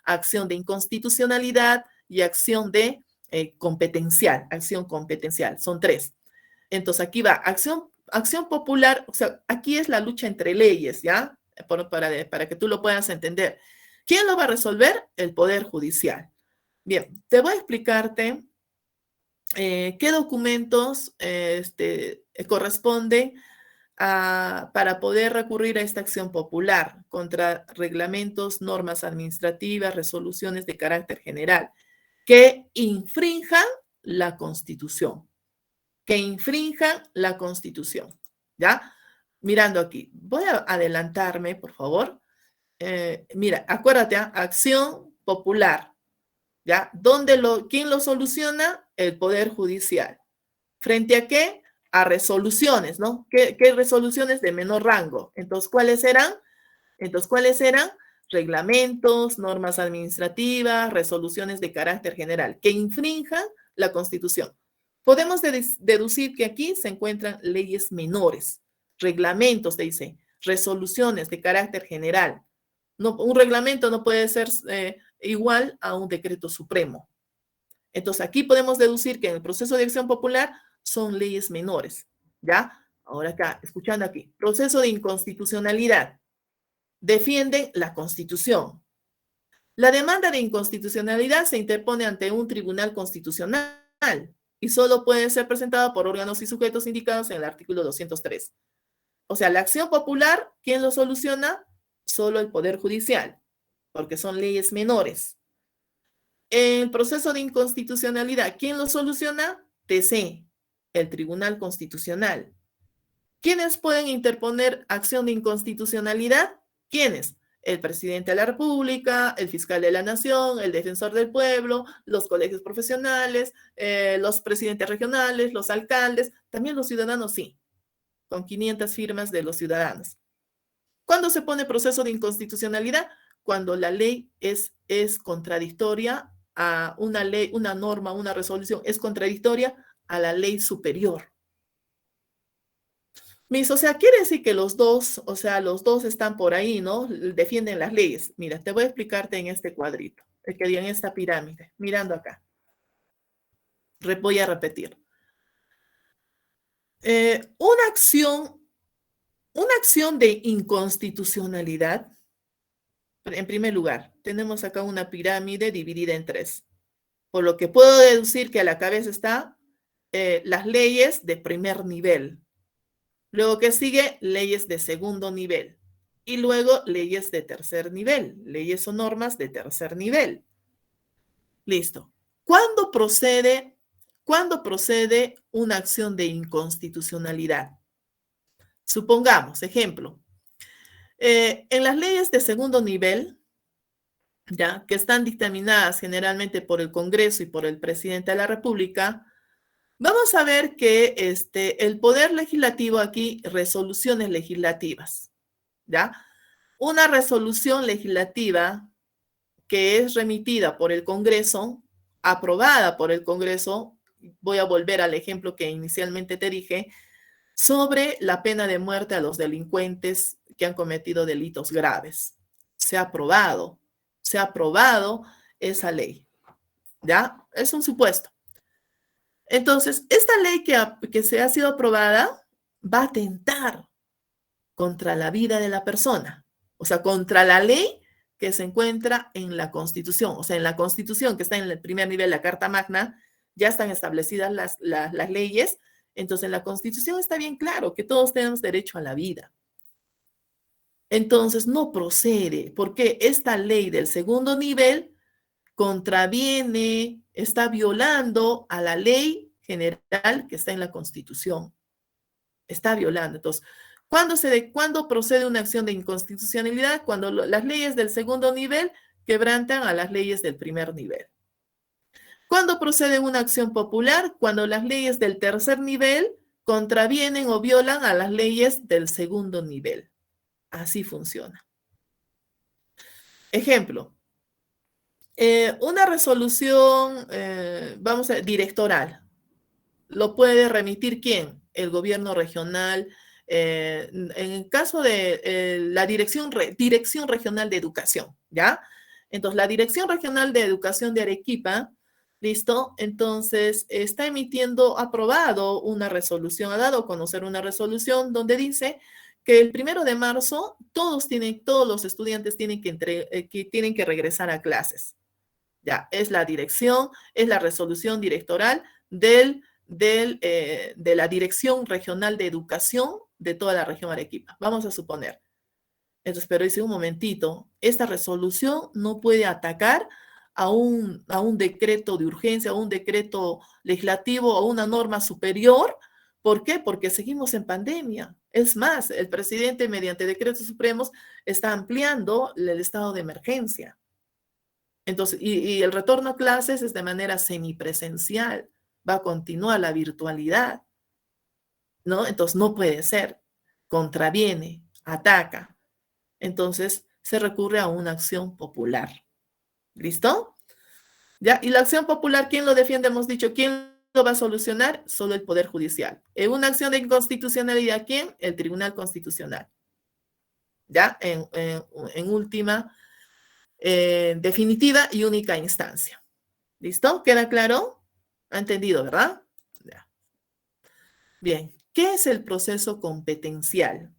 acción de inconstitucionalidad y acción de competencial, acción competencial. Son tres. Entonces aquí va, acción popular, o sea, aquí es la lucha entre leyes, ¿ya? Para que tú lo puedas entender. ¿Quién lo va a resolver? El Poder Judicial. Bien, te voy a explicarte qué documentos corresponden para poder recurrir a esta acción popular contra reglamentos, normas administrativas, resoluciones de carácter general que infrinjan la Constitución. Que infrinjan la Constitución. ¿Ya? Mirando aquí, voy a adelantarme, por favor. Mira, acuérdate, acción popular. ¿Ya? ¿Quién lo soluciona? El Poder Judicial. ¿Frente a qué? A resoluciones, ¿no? ¿Qué resoluciones de menor rango? Entonces, ¿cuáles eran? Reglamentos, normas administrativas, resoluciones de carácter general que infrinjan la Constitución. Podemos deducir que aquí se encuentran leyes menores, reglamentos, te dice, resoluciones de carácter general. No, un reglamento no puede ser igual a un decreto supremo. Entonces, aquí podemos deducir que en el proceso de acción popular son leyes menores, ¿ya? Ahora acá, escuchando aquí, proceso de inconstitucionalidad. Defienden la Constitución. La demanda de inconstitucionalidad se interpone ante un tribunal constitucional y solo puede ser presentada por órganos y sujetos indicados en el artículo 203. O sea, la acción popular, ¿quién lo soluciona? Solo el Poder Judicial, porque son leyes menores. El proceso de inconstitucionalidad, ¿quién lo soluciona? TC, el Tribunal Constitucional. ¿Quiénes pueden interponer acción de inconstitucionalidad? ¿Quiénes? El presidente de la República, el fiscal de la Nación, el defensor del pueblo, los colegios profesionales, los presidentes regionales, los alcaldes, también los ciudadanos, sí, con 500 firmas de los ciudadanos. ¿Cuándo se pone proceso de inconstitucionalidad? Cuando la ley es contradictoria a una ley, una norma, una resolución, es contradictoria a la ley superior. O sea, quiere decir que los dos están por ahí, ¿no? Defienden las leyes. Mira, te voy a explicarte en este cuadrito, en esta pirámide, mirando acá. Voy a repetir. Una acción de inconstitucionalidad, en primer lugar, tenemos acá una pirámide dividida en tres, por lo que puedo deducir que a la cabeza está las leyes de primer nivel. Luego que sigue, leyes de segundo nivel. Y luego leyes de tercer nivel, leyes o normas de tercer nivel. Listo. ¿Cuándo procede una acción de inconstitucionalidad? Supongamos, ejemplo, en las leyes de segundo nivel, ya que están dictaminadas generalmente por el Congreso y por el presidente de la República, vamos a ver que el poder legislativo aquí, resoluciones legislativas, ¿ya? Una resolución legislativa que es remitida por el Congreso, aprobada por el Congreso, voy a volver al ejemplo que inicialmente te dije, sobre la pena de muerte a los delincuentes que han cometido delitos graves. Se ha aprobado esa ley, ¿ya? Es un supuesto. Entonces, esta ley que se ha sido aprobada, va a atentar contra la vida de la persona, o sea, contra la ley que se encuentra en la Constitución. O sea, en la Constitución, que está en el primer nivel, la Carta Magna, ya están establecidas las leyes. Entonces, en la Constitución está bien claro que todos tenemos derecho a la vida. Entonces, no procede, porque esta ley del segundo nivel contraviene, está violando a la ley general que está en la Constitución. Está violando. Entonces, ¿cuándo procede una acción de inconstitucionalidad? Cuando las leyes del segundo nivel quebrantan a las leyes del primer nivel. ¿Cuándo procede una acción popular? Cuando las leyes del tercer nivel contravienen o violan a las leyes del segundo nivel. Así funciona. Ejemplo, una resolución, vamos a directoral, ¿lo puede remitir quién? El gobierno regional. En el caso de la Dirección Regional de Educación, ¿ya? Entonces, la Dirección Regional de Educación de Arequipa, ¿listo? Entonces, está emitiendo, aprobado una resolución, ha dado a conocer una resolución donde dice que el 1 de marzo todos los estudiantes tienen que regresar a clases. Ya, es la resolución directoral de la Dirección Regional de Educación de toda la región Arequipa. Vamos a suponer. Entonces, pero dice un momentito, esta resolución no puede atacar a un decreto de urgencia, a un decreto legislativo, a una norma superior. ¿Por qué? Porque seguimos en pandemia. Es más, el presidente, mediante decretos supremos, está ampliando el estado de emergencia. Entonces, y el retorno a clases es de manera semipresencial, va a continuar la virtualidad, ¿no? Entonces, no puede ser, contraviene, ataca. Entonces, se recurre a una acción popular. ¿Listo? ¿Ya? Y la acción popular, ¿quién lo defiende? Hemos dicho, ¿quién lo va a solucionar? Solo el Poder Judicial. En una acción de inconstitucionalidad, ¿quién? El Tribunal Constitucional. ¿Ya? En última, definitiva y única instancia. ¿Listo? ¿Queda claro? ¿Ha entendido, verdad? Ya. Bien, ¿qué es el proceso competencial?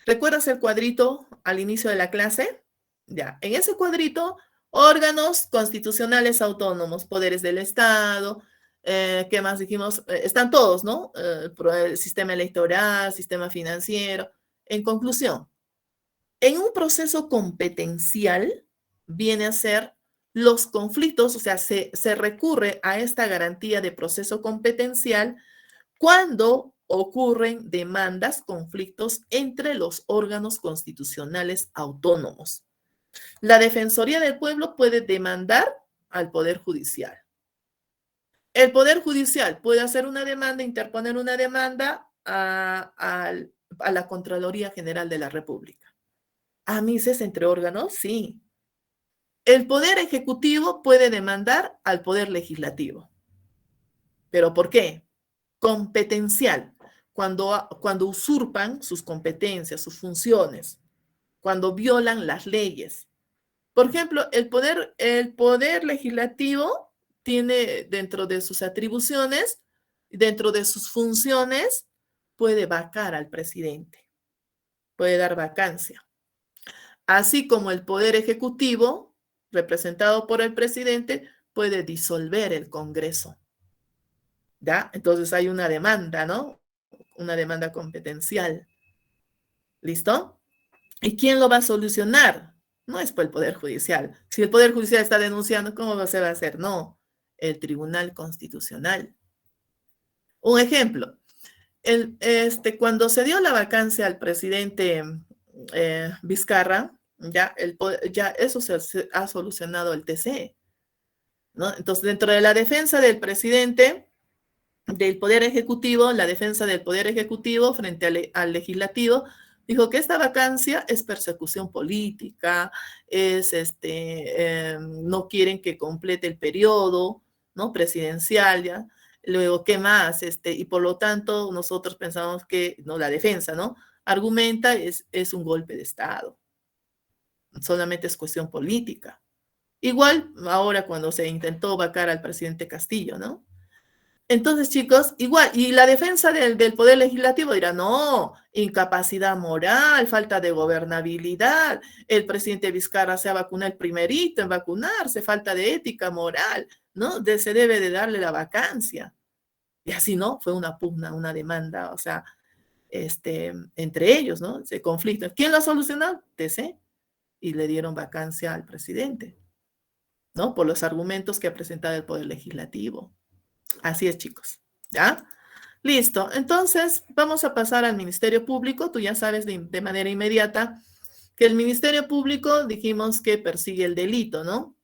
¿Recuerdas el cuadrito al inicio de la clase? Ya, en ese cuadrito, órganos constitucionales autónomos, poderes del Estado, ¿qué más dijimos? Están todos, ¿no? El sistema electoral, sistema financiero. En conclusión, en un proceso competencial viene a ser los conflictos, o sea, se recurre a esta garantía de proceso competencial cuando ocurren demandas, conflictos entre los órganos constitucionales autónomos. La Defensoría del Pueblo puede demandar al Poder Judicial. El Poder Judicial puede hacer una demanda, interponer una demanda a la Contraloría General de la República. ¿Amises entre órganos? Sí. El Poder Ejecutivo puede demandar al Poder Legislativo. ¿Pero por qué? Competencial. Cuando usurpan sus competencias, sus funciones, cuando violan las leyes. Por ejemplo, el poder legislativo tiene dentro de sus atribuciones, dentro de sus funciones, puede vacar al presidente, puede dar vacancia. Así como el poder ejecutivo, representado por el presidente, puede disolver el Congreso. ¿Ya? Entonces hay una demanda, ¿no? Una demanda competencial. ¿Listo? ¿Y quién lo va a solucionar? No es por el Poder Judicial. Si el Poder Judicial está denunciando, ¿cómo se va a hacer? No, el Tribunal Constitucional. Un ejemplo, cuando se dio la vacancia al presidente Vizcarra, ya eso se ha solucionado el TC, ¿no? Entonces, dentro de la defensa del presidente, del Poder Ejecutivo, la defensa del Poder Ejecutivo frente al Legislativo, dijo que esta vacancia es persecución política, no quieren que complete el periodo, ¿no? Presidencial, ¿ya? Luego, ¿qué más? Y por lo tanto, nosotros pensamos que, no, la defensa, ¿no? Argumenta es un golpe de Estado, solamente es cuestión política. Igual ahora cuando se intentó vacar al presidente Castillo, ¿no? Entonces, chicos, igual, y la defensa del Poder Legislativo dirá, no, incapacidad moral, falta de gobernabilidad, el presidente Vizcarra se ha vacunado el primerito en vacunarse, falta de ética moral, ¿no? Se debe de darle la vacancia. Y así, ¿no? Fue una pugna, una demanda, o sea, entre ellos, ¿no? Ese conflicto. ¿Quién lo ha solucionado? TC. Y le dieron vacancia al presidente, ¿no? Por los argumentos que ha presentado el Poder Legislativo. Así es, chicos. ¿Ya? Listo. Entonces, vamos a pasar al Ministerio Público. Tú ya sabes de manera inmediata que el Ministerio Público dijimos que persigue el delito, ¿no?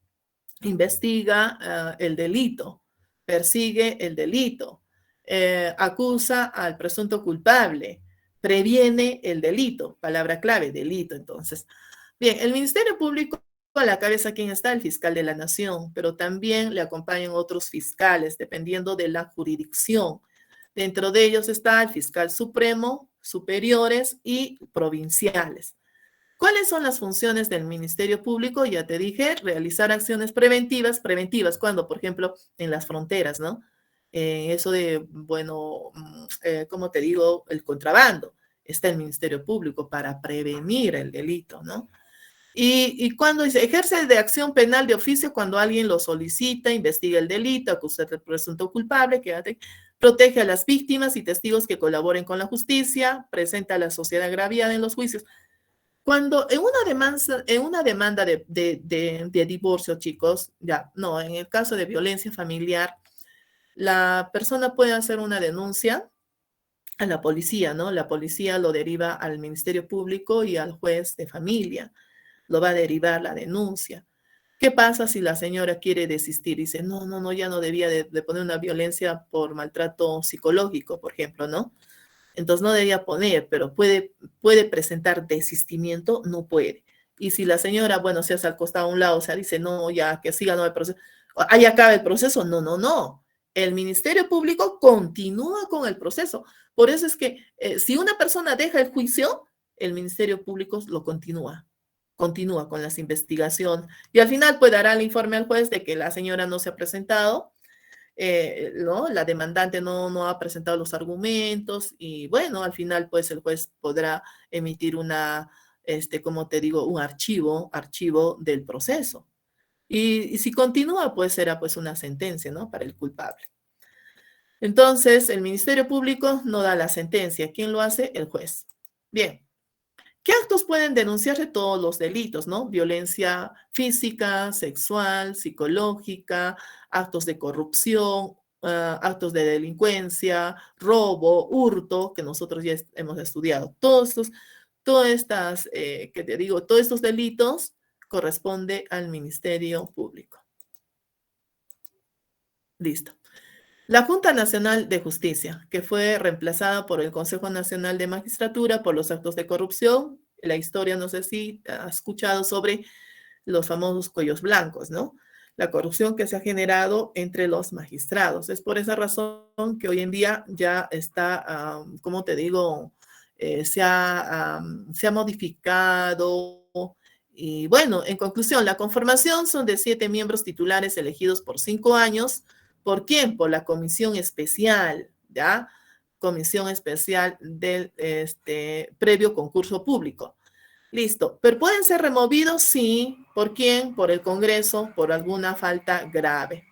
Investiga el delito, persigue el delito, acusa al presunto culpable, previene el delito. Palabra clave, delito, entonces. Bien, el Ministerio Público, a la cabeza, ¿quién está? El fiscal de la Nación, pero también le acompañan otros fiscales, dependiendo de la jurisdicción. Dentro de ellos está el fiscal supremo, superiores y provinciales. ¿Cuáles son las funciones del Ministerio Público? Ya te dije, realizar acciones preventivas, cuando, por ejemplo, en las fronteras, ¿no? Eso de, bueno, ¿cómo te digo? El contrabando. Está el Ministerio Público para prevenir el delito, ¿no? Y cuando dice, ejerce de acción penal de oficio cuando alguien lo solicita, investiga el delito, acusa al presunto culpable, protege a las víctimas y testigos que colaboren con la justicia, presenta a la sociedad agraviada en los juicios. Cuando en una demanda de divorcio, chicos, ya, no, en el caso de violencia familiar, la persona puede hacer una denuncia a la policía, ¿no? La policía lo deriva al Ministerio Público y al juez de familia lo va a derivar la denuncia. ¿Qué pasa si la señora quiere desistir? Dice, no, no, no, ya no debía de poner una violencia por maltrato psicológico, por ejemplo, ¿no? Entonces no debía poner, pero puede presentar desistimiento, no puede. Y si la señora, bueno, se hace al costado a un lado, o sea, dice, no, ya, que siga, no el proceso, ahí acaba el proceso, no, no, no. El Ministerio Público continúa con el proceso. Por eso es que si una persona deja el juicio, el Ministerio Público lo continúa con las investigaciones. Y al final, pues dará el informe al juez de que la señora no se ha presentado, ¿no? La demandante no ha presentado los argumentos y bueno, al final pues el juez podrá emitir como te digo, un archivo del proceso. Y si continúa, pues será pues una sentencia, ¿no? Para el culpable. Entonces, el Ministerio Público no da la sentencia. ¿Quién lo hace? El juez. Bien. ¿Qué actos pueden denunciarse? Todos los delitos, ¿no? Violencia física, sexual, psicológica, actos de corrupción, actos de delincuencia, robo, hurto, que nosotros ya hemos estudiado. Que te digo, todos estos delitos corresponde al Ministerio Público. Listo. La Junta Nacional de Justicia, que fue reemplazada por el Consejo Nacional de Magistratura por los actos de corrupción. La historia, no sé si has escuchado sobre los famosos cuellos blancos, ¿no? La corrupción que se ha generado entre los magistrados. Es por esa razón que hoy en día ya está, como te digo, se ha modificado. Y bueno, en conclusión, la conformación son de 7 miembros titulares elegidos por 5 años. ¿Por quién? Por la comisión especial, ¿ya? Comisión especial del previo concurso público. Listo. ¿Pero pueden ser removidos? Sí. ¿Por quién? Por el Congreso, por alguna falta grave.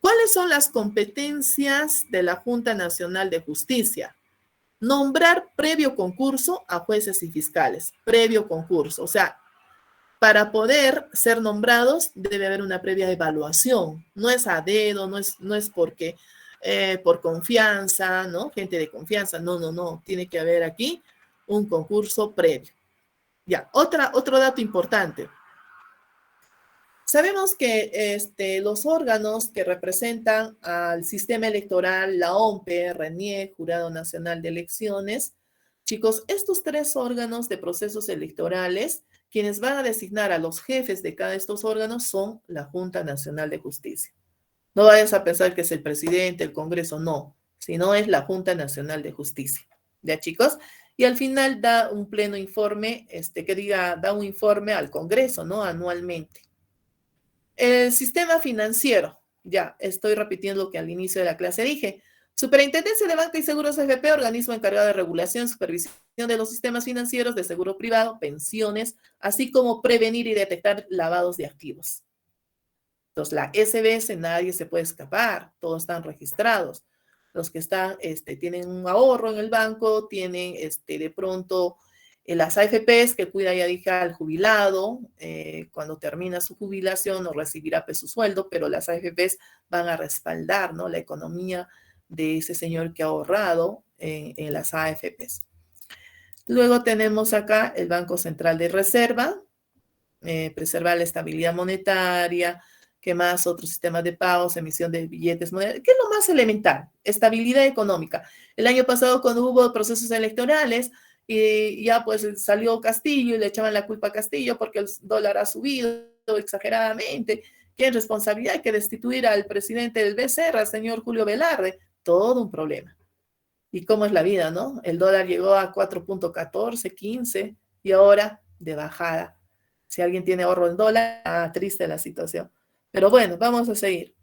¿Cuáles son las competencias de la Junta Nacional de Justicia? Nombrar previo concurso a jueces y fiscales. Previo concurso. O sea, para poder ser nombrados debe haber una previa evaluación. No es a dedo, no es porque por confianza, ¿no? Gente de confianza. No, no, no. Tiene que haber aquí un concurso previo. Ya, otro dato importante. Sabemos que los órganos que representan al sistema electoral, la OMPE, RENIEC, Jurado Nacional de Elecciones, chicos, estos 3 órganos de procesos electorales, quienes van a designar a los jefes de cada de estos órganos son la Junta Nacional de Justicia. No vayas a pensar que es el presidente, el Congreso, no, sino es la Junta Nacional de Justicia. ¿Ya, chicos? Y al final da un pleno informe, da un informe al Congreso, ¿no? Anualmente. El sistema financiero. Ya, estoy repitiendo lo que al inicio de la clase dije. Superintendencia de Banca y Seguros AFP, organismo encargado de regulación, supervisión de los sistemas financieros, de seguro privado, pensiones, así como prevenir y detectar lavados de activos. Entonces, la SBS nadie se puede escapar, todos están registrados. Los que están, tienen un ahorro en el banco, tienen de pronto las AFPs que cuida, ya dije, al jubilado, cuando termina su jubilación no recibirá su sueldo, pero las AFPs van a respaldar, ¿no?, la economía de ese señor que ha ahorrado en las AFPs. Luego tenemos acá el Banco Central de Reserva, preservar la estabilidad monetaria, ¿qué más? Otros sistemas de pagos, emisión de billetes monetarios, ¿qué es lo más elemental? Estabilidad económica. El año pasado, cuando hubo procesos electorales, y ya pues salió Castillo y le echaban la culpa a Castillo porque el dólar ha subido exageradamente. ¿Quién responsabilidad? Hay que destituir al presidente del BCR, al señor Julio Velarde. Todo un problema. ¿Y cómo es la vida, no? El dólar llegó a 4.14, 15 y ahora de bajada. Si alguien tiene ahorro en dólar, triste la situación. Pero bueno, vamos a seguir.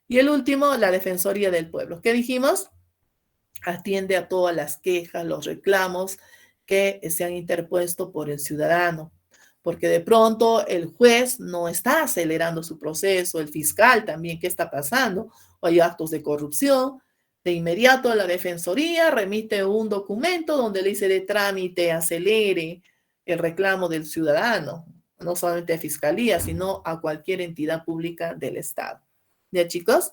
Y el último, la Defensoría del Pueblo. ¿Qué dijimos? Atiende a todas las quejas, los reclamos que se han interpuesto por el ciudadano. Porque de pronto el juez no está acelerando su proceso, el fiscal también, ¿qué está pasando? O hay actos de corrupción. De inmediato la Defensoría remite un documento donde le dice de trámite, acelere el reclamo del ciudadano, no solamente a Fiscalía, sino a cualquier entidad pública del Estado. ¿Ya, chicos?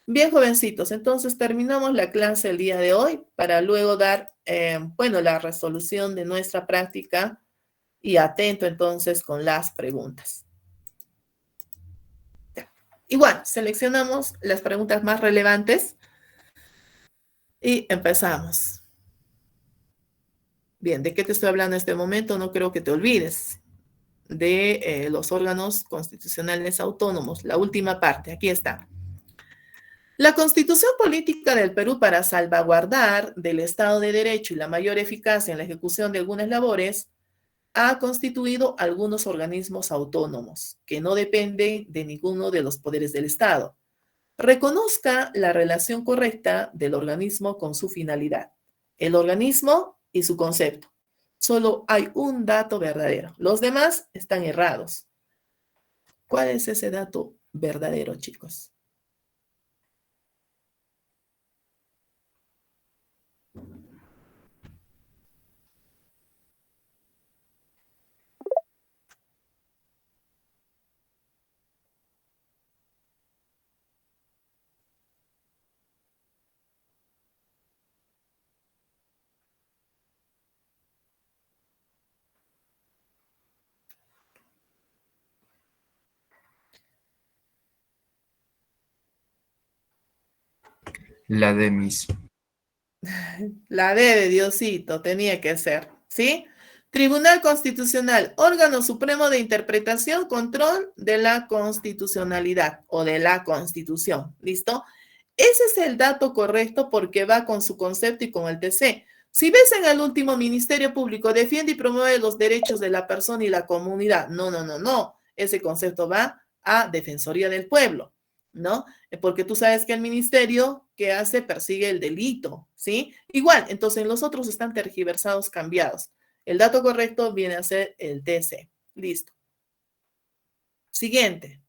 Bien, jovencitos, entonces terminamos la clase el día de hoy para luego dar, la resolución de nuestra práctica y atento entonces con las preguntas. Ya. Igual, seleccionamos las preguntas más relevantes y empezamos. Bien, ¿de qué te estoy hablando en este momento? No creo que te olvides de los órganos constitucionales autónomos. La última parte, aquí está. La Constitución Política del Perú, para salvaguardar del Estado de Derecho y la mayor eficacia en la ejecución de algunas labores, ha constituido algunos organismos autónomos que no dependen de ninguno de los poderes del Estado. Reconozca la relación correcta del organismo con su finalidad, el organismo y su concepto. Solo hay un dato verdadero. Los demás están errados. ¿Cuál es ese dato verdadero, chicos?
La de mis.
La D de Diosito tenía que ser, ¿sí? Tribunal Constitucional, órgano supremo de interpretación, control de la constitucionalidad o de la Constitución, ¿listo? Ese es el dato correcto porque va con su concepto y con el TC. Si ves en el último, Ministerio Público defiende y promueve los derechos de la persona y la comunidad. No, no, no, no. Ese concepto va a Defensoría del Pueblo, ¿no? Porque tú sabes que el ministerio que hace persigue el delito, ¿sí? Igual, entonces los otros están tergiversados, cambiados. El dato correcto viene a ser el TC. Listo. Siguiente.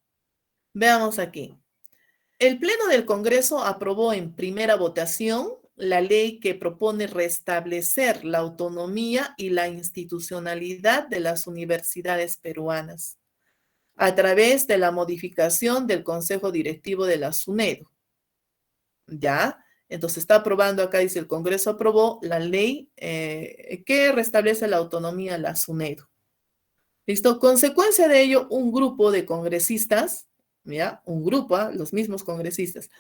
Veamos aquí. El Pleno del Congreso aprobó en primera votación la ley que propone restablecer la autonomía y la institucionalidad de las universidades peruanas a través de la modificación del Consejo Directivo de la SUNEDO. ¿Ya? Entonces está aprobando, acá dice el Congreso aprobó la ley que restablece la autonomía de la SUNEDO. ¿Listo? Consecuencia de ello, un grupo de congresistas, ¿ya? Un grupo, los mismos congresistas,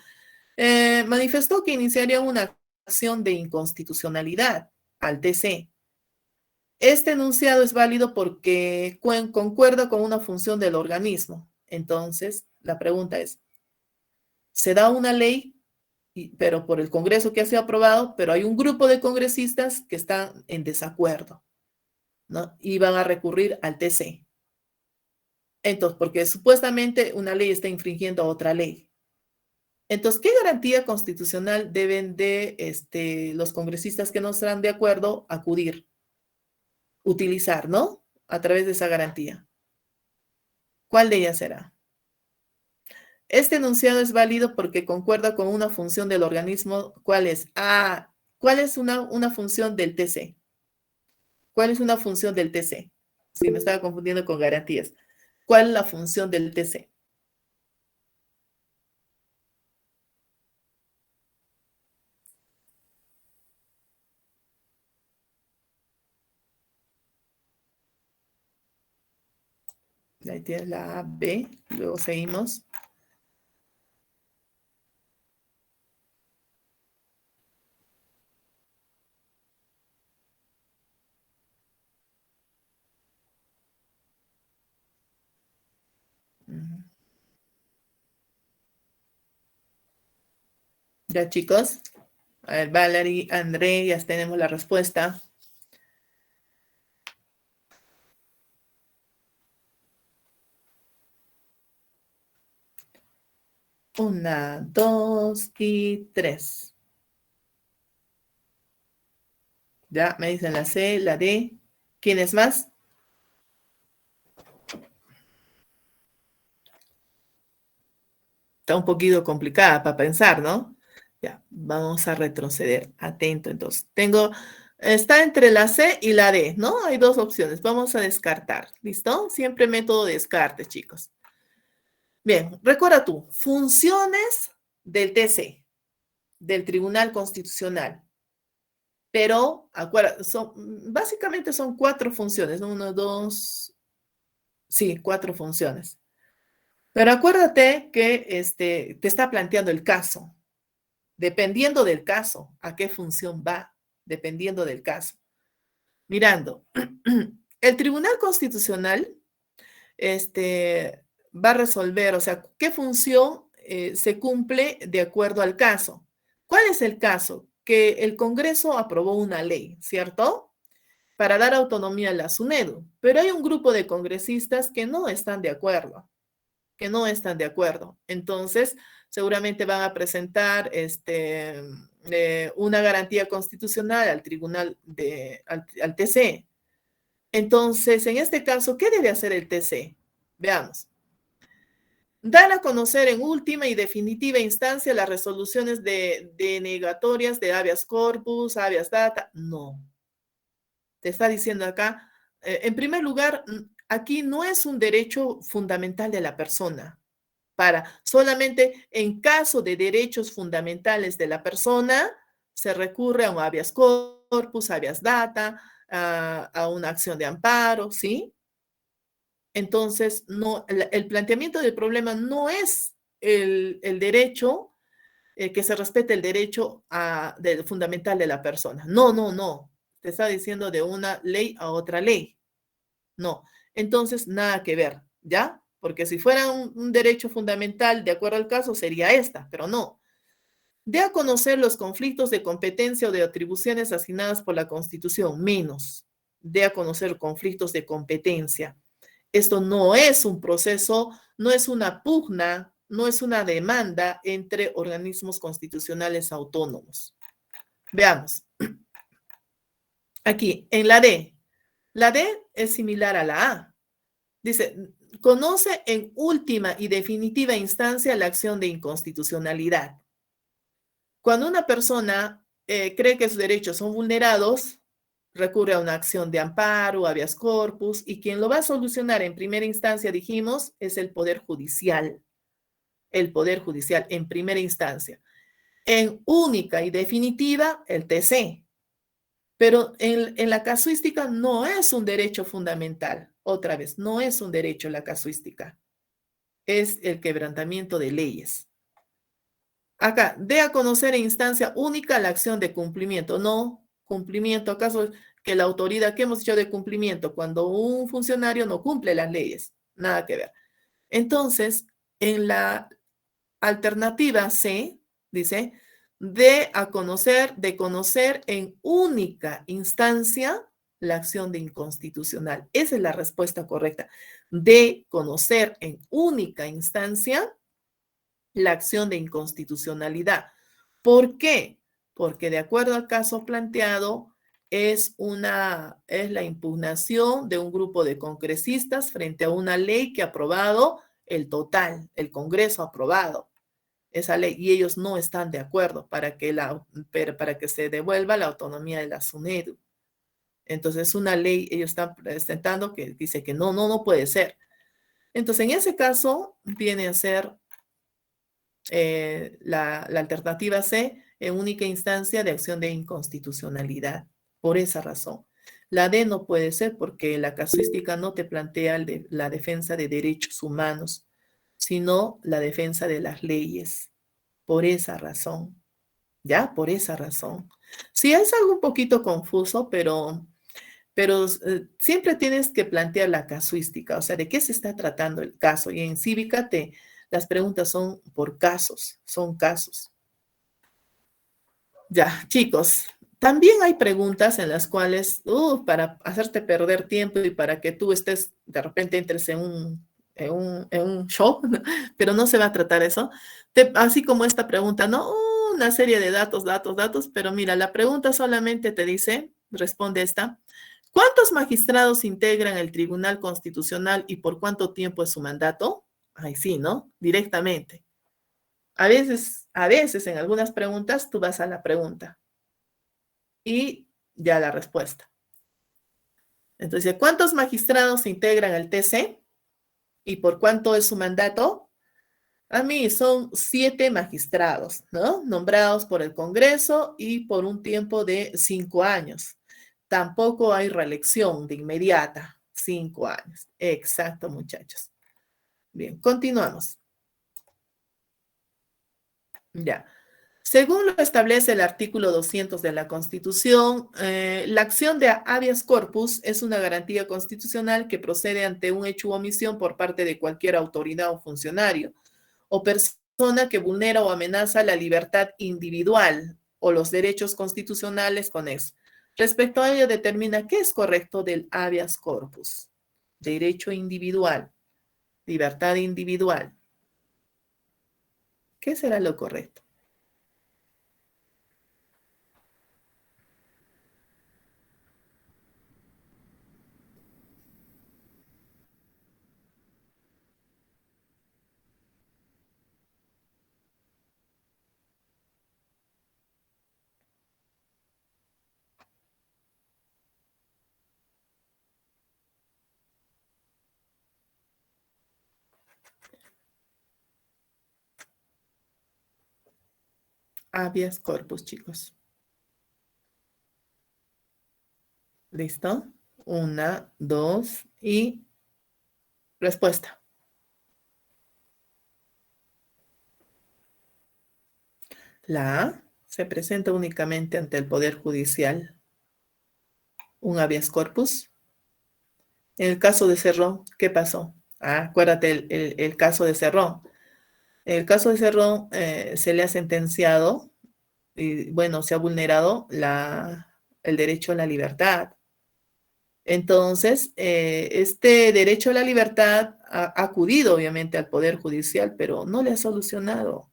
manifestó que iniciaría una acción de inconstitucionalidad al TC. Este enunciado es válido porque concuerda con una función del organismo. Entonces, la pregunta es, ¿se da una ley, pero por el Congreso que ha sido aprobado, pero hay un grupo de congresistas que están en desacuerdo, ¿no? Y van a recurrir al TC. Entonces, porque supuestamente una ley está infringiendo a otra ley. Entonces, ¿qué garantía constitucional deben de los congresistas que no están de acuerdo acudir, utilizar, ¿no? A través de esa garantía. ¿Cuál de ellas será? Este enunciado es válido porque concuerda con una función del organismo. ¿Cuál es? Ah, ¿cuál es una función del TC? ¿Cuál es una función del TC? Sí, me estaba confundiendo con garantías. ¿Cuál es la función del TC? Ahí tienes la A, B, luego seguimos. Ya, chicos. A ver, Valerie, André, ya tenemos la respuesta. Una, dos y tres. Ya, me dicen la C, la D. ¿Quién es más? Está un poquito complicada para pensar, ¿no? Ya, vamos a retroceder. Atento, entonces. Está entre la C y la D, ¿no? Hay dos opciones. Vamos a descartar, ¿listo? Siempre método de descarte, chicos. Bien, recuerda tú, funciones del TC, del Tribunal Constitucional. Pero, básicamente son cuatro funciones, ¿no? Uno, dos, sí, cuatro funciones. Pero acuérdate que te está planteando el caso. Dependiendo del caso, a qué función va, dependiendo del caso. Mirando, el Tribunal Constitucional va a resolver, o sea, qué función se cumple de acuerdo al caso. ¿Cuál es el caso? Que el Congreso aprobó una ley, ¿cierto? Para dar autonomía a la SUNEDU, pero hay un grupo de congresistas que no están de acuerdo, que no están de acuerdo. Entonces, seguramente van a presentar una garantía constitucional al tribunal, al TC. Entonces, en este caso, ¿qué debe hacer el TC? Veamos. Dar a conocer en última y definitiva instancia las resoluciones de denegatorias de habeas corpus, habeas data. No. Te está diciendo acá, en primer lugar, aquí no es un derecho fundamental de la persona. Solamente en caso de derechos fundamentales de la persona, se recurre a un habeas corpus, habeas data, a una acción de amparo, ¿sí? Entonces, no, el planteamiento del problema no es el derecho, que se respete el derecho fundamental de la persona. No, no, no. Te está diciendo de una ley a otra ley. No. Entonces, nada que ver, ¿ya? Porque si fuera un derecho fundamental, de acuerdo al caso, sería esta, pero no. De a conocer los conflictos de competencia o de atribuciones asignadas por la Constitución, menos. De a conocer conflictos de competencia. Esto no es un proceso, no es una pugna, no es una demanda entre organismos constitucionales autónomos. Veamos. Aquí, en la D. La D es similar a la A. Dice, conoce en última y definitiva instancia la acción de inconstitucionalidad. Cuando una persona cree que sus derechos son vulnerados, recurre a una acción de amparo, habeas corpus, y quien lo va a solucionar en primera instancia, dijimos, es el Poder Judicial. El Poder Judicial en primera instancia. En única y definitiva, el TC. Pero en la casuística no es un derecho fundamental. Otra vez, no es un derecho la casuística. Es el quebrantamiento de leyes. Acá, de a conocer en instancia única la acción de cumplimiento. No, cumplimiento, ¿acaso que la autoridad que hemos dicho de cumplimiento cuando un funcionario no cumple las leyes? Nada que ver. Entonces, en la alternativa C, dice, de conocer en única instancia la acción de inconstitucional. Esa es la respuesta correcta. De conocer en única instancia la acción de inconstitucionalidad. ¿Por qué? Porque de acuerdo al caso planteado, es la impugnación de un grupo de congresistas frente a una ley que ha aprobado el Congreso ha aprobado esa ley y ellos no están de acuerdo para que se devuelva la autonomía de la SUNEDU. Entonces, una ley, ellos están presentando que dice que no puede ser. Entonces, en ese caso, viene a ser la alternativa C en única instancia de acción de inconstitucionalidad. Por esa razón. La D no puede ser porque la casuística no te plantea la defensa de derechos humanos, sino la defensa de las leyes. Por esa razón. ¿Ya? Por esa razón. Sí, es algo un poquito confuso, pero siempre tienes que plantear la casuística, o sea, de qué se está tratando el caso. Y en cívica las preguntas son por casos, son casos. Ya, chicos, también hay preguntas en las cuales, para hacerte perder tiempo y para que tú estés, de repente entres en un show, pero no se va a tratar eso. Así como esta pregunta, ¿no? Una serie de datos, pero mira, la pregunta solamente te dice, responde esta. ¿Cuántos magistrados integran el Tribunal Constitucional y por cuánto tiempo es su mandato? Ay, sí, ¿no? Directamente. A veces en algunas preguntas tú vas a la pregunta y ya la respuesta. Entonces, ¿cuántos magistrados integran el TC y por cuánto es su mandato? A mí son 7 magistrados, ¿no? Nombrados por el Congreso y por un tiempo de 5 años. Tampoco hay reelección de inmediata. 5 años. Exacto, muchachos. Bien, continuamos. Ya. Según lo establece el artículo 200 de la Constitución, la acción de habeas corpus es una garantía constitucional que procede ante un hecho u omisión por parte de cualquier autoridad o funcionario o persona que vulnera o amenaza la libertad individual o los derechos constitucionales con eso. Respecto a ello, determina qué es correcto del habeas corpus. Derecho individual, libertad individual. ¿Qué será lo correcto? Habeas corpus, chicos. ¿Listo? Una, dos y respuesta. La A se presenta únicamente ante el Poder Judicial. Un habeas corpus. En el caso de Cerrón, ¿qué pasó? Acuérdate el caso de Cerrón. En el caso de Cerrón se le ha sentenciado y, bueno, se ha vulnerado el derecho a la libertad. Entonces, este derecho a la libertad ha acudido obviamente al Poder Judicial, pero no le ha solucionado.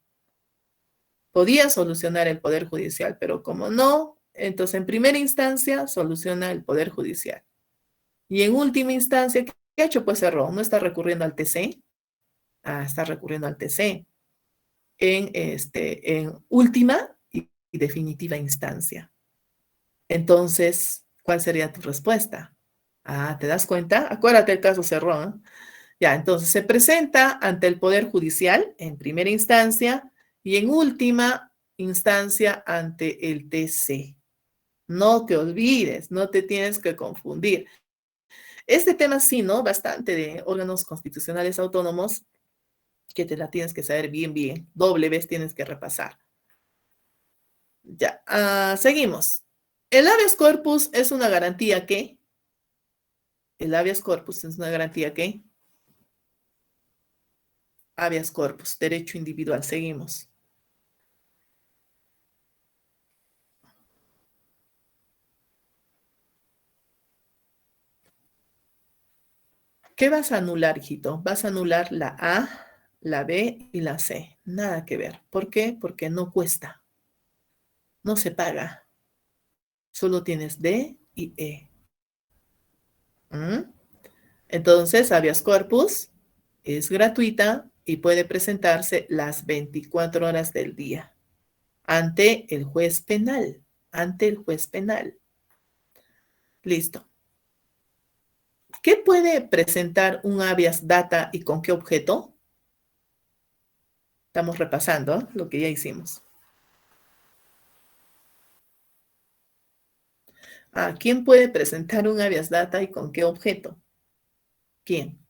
Podía solucionar el Poder Judicial, pero como no, entonces en primera instancia soluciona el Poder Judicial. Y en última instancia, ¿qué ha hecho? Pues cerró, no está recurriendo al TC, está recurriendo al TC en última y definitiva instancia. Entonces, ¿cuál sería tu respuesta? ¿Te das cuenta? Acuérdate el caso Cerrón. Ya, entonces se presenta ante el Poder Judicial en primera instancia y en última instancia ante el TC. No te olvides, no te tienes que confundir. Este tema sí, ¿no? Bastante de órganos constitucionales autónomos que te la tienes que saber bien, bien. Doble vez tienes que repasar. Ya, seguimos. El habeas corpus es una garantía que. El habeas corpus es una garantía que. Habeas corpus, derecho individual. Seguimos. ¿Qué vas a anular, hijito? Vas a anular la A, la B y la C. Nada que ver. ¿Por qué? Porque no cuesta, no se paga. Solo tienes D y E. ¿Mm? Entonces, habeas corpus es gratuita y puede presentarse las 24 horas del día ante el juez penal, ante el juez penal. Listo. ¿Qué puede presentar un habeas data y con qué objeto? Estamos repasando lo que ya hicimos. ¿Quién puede presentar un habeas data y con qué objeto? ¿Quién?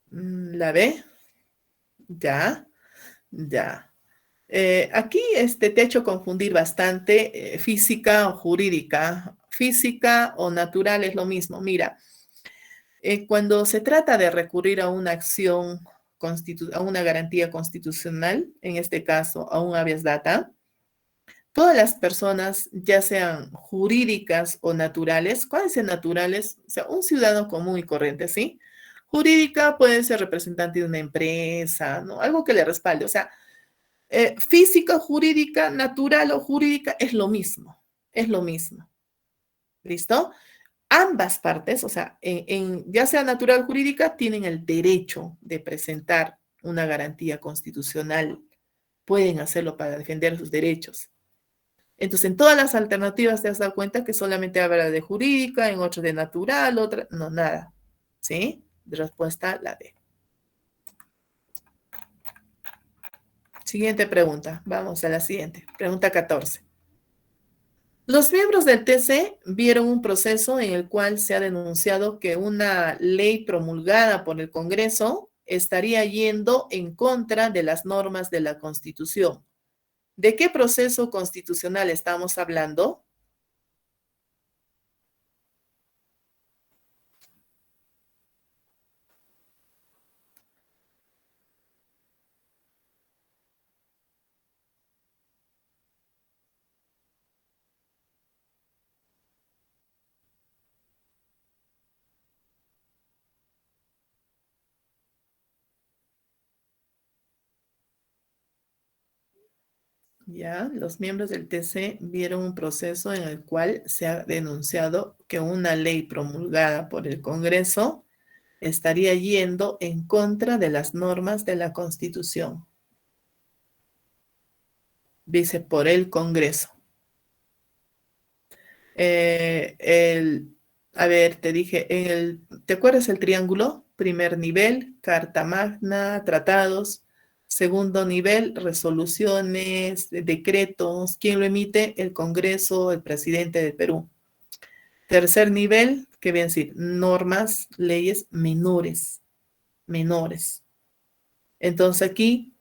¿La B? Ya, ya. Aquí te he hecho confundir bastante física o jurídica. Física o natural es lo mismo. Mira, cuando se trata de recurrir a una acción, a una garantía constitucional, en este caso a un habeas data, todas las personas, ya sean jurídicas o naturales, ¿cuáles son naturales? O sea, un ciudadano común y corriente, ¿sí? Jurídica puede ser representante de una empresa, ¿no? Algo que le respalde. O sea, física, jurídica, natural o jurídica es lo mismo. Es lo mismo. ¿Listo? Ambas partes, o sea, ya sea natural o jurídica, tienen el derecho de presentar una garantía constitucional. Pueden hacerlo para defender sus derechos. Entonces, en todas las alternativas te has dado cuenta que solamente habla de jurídica, en otras de natural, otra, no, nada. ¿Sí? De respuesta, la D. Siguiente pregunta. Vamos a la siguiente. Pregunta 14. Los miembros del TC vieron un proceso en el cual se ha denunciado que una ley promulgada por el Congreso estaría yendo en contra de las normas de la Constitución. ¿De qué proceso constitucional estamos hablando? Ya, los miembros del TC vieron un proceso en el cual se ha denunciado que una ley promulgada por el Congreso estaría yendo en contra de las normas de la Constitución. Dice por el Congreso. A ver, te dije, ¿te acuerdas el triángulo? Primer nivel, Carta Magna, tratados. Segundo nivel, resoluciones, decretos. ¿Quién lo emite? El Congreso, el presidente del Perú. Tercer nivel, ¿qué viene a decir? Normas, leyes menores. Menores. Entonces aquí,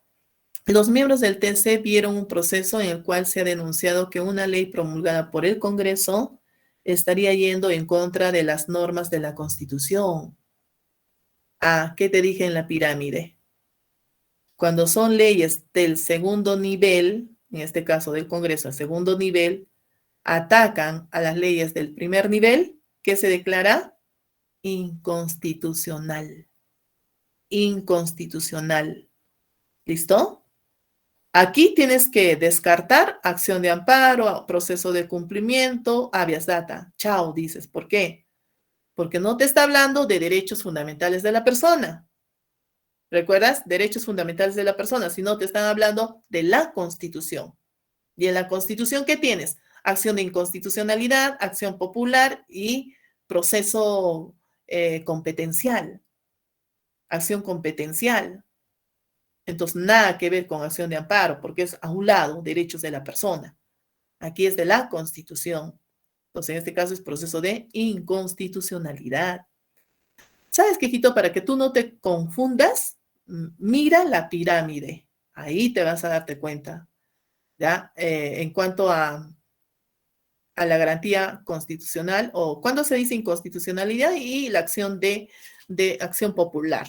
los miembros del TC vieron un proceso en el cual se ha denunciado que una ley promulgada por el Congreso estaría yendo en contra de las normas de la Constitución. ¿Qué te dije en la pirámide? Cuando son leyes del segundo nivel, en este caso del Congreso, el segundo nivel, atacan a las leyes del primer nivel, ¿qué se declara? Inconstitucional. Inconstitucional. ¿Listo? Aquí tienes que descartar acción de amparo, proceso de cumplimiento, habeas data. Chao, dices. ¿Por qué? Porque no te está hablando de derechos fundamentales de la persona. ¿Recuerdas? Derechos fundamentales de la persona, sino te están hablando de la Constitución. ¿Y en la Constitución qué tienes? Acción de inconstitucionalidad, acción popular y proceso competencial. Acción competencial. Entonces, nada que ver con acción de amparo, porque es a un lado, derechos de la persona. Aquí es de la Constitución. Entonces, en este caso es proceso de inconstitucionalidad. ¿Sabes, Quejito? Para que tú no te confundas, mira la pirámide. Ahí te vas a darte cuenta, ¿ya? En cuanto a a la garantía constitucional, o cuando se dice inconstitucionalidad, y la acción de acción popular.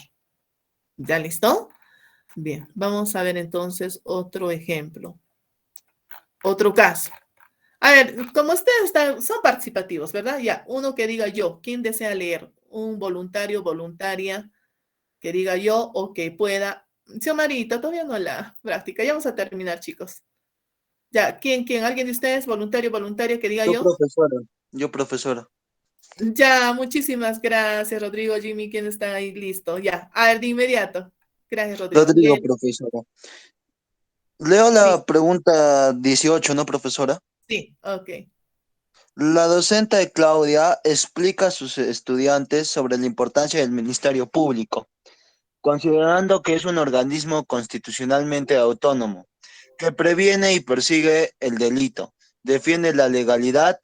¿Ya listo? Bien, vamos a ver entonces otro ejemplo. Otro caso. A ver, como ustedes son participativos, ¿verdad? Ya, uno que diga yo. ¿Quién desea leer? Un voluntario, voluntaria, que diga yo o que pueda. Xiomarita, todavía no la práctica. Ya vamos a terminar, chicos. Ya, ¿quién? ¿Alguien de ustedes, voluntario, voluntaria, que diga
Yo,
yo?
profesora. Yo, profesora.
Ya, muchísimas gracias, Rodrigo, Jimmy, ¿quién está ahí? Listo, ya. A ver, de inmediato. Gracias, Rodrigo.
Rodrigo,
Bien,
profesora. Leo la
listo.
pregunta 18, ¿no, profesora?
Sí, ok.
La docente Claudia explica a sus estudiantes sobre la importancia del Ministerio Público, considerando que es un organismo constitucionalmente autónomo, que previene y persigue el delito, defiende la legalidad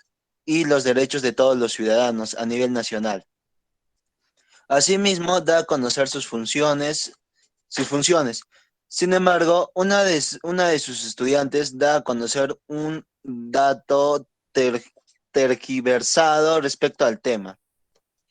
y los derechos de todos los ciudadanos a nivel nacional. Asimismo, da a conocer sus funciones. Sin embargo, una de sus estudiantes da a conocer un dato tergiversado respecto al tema.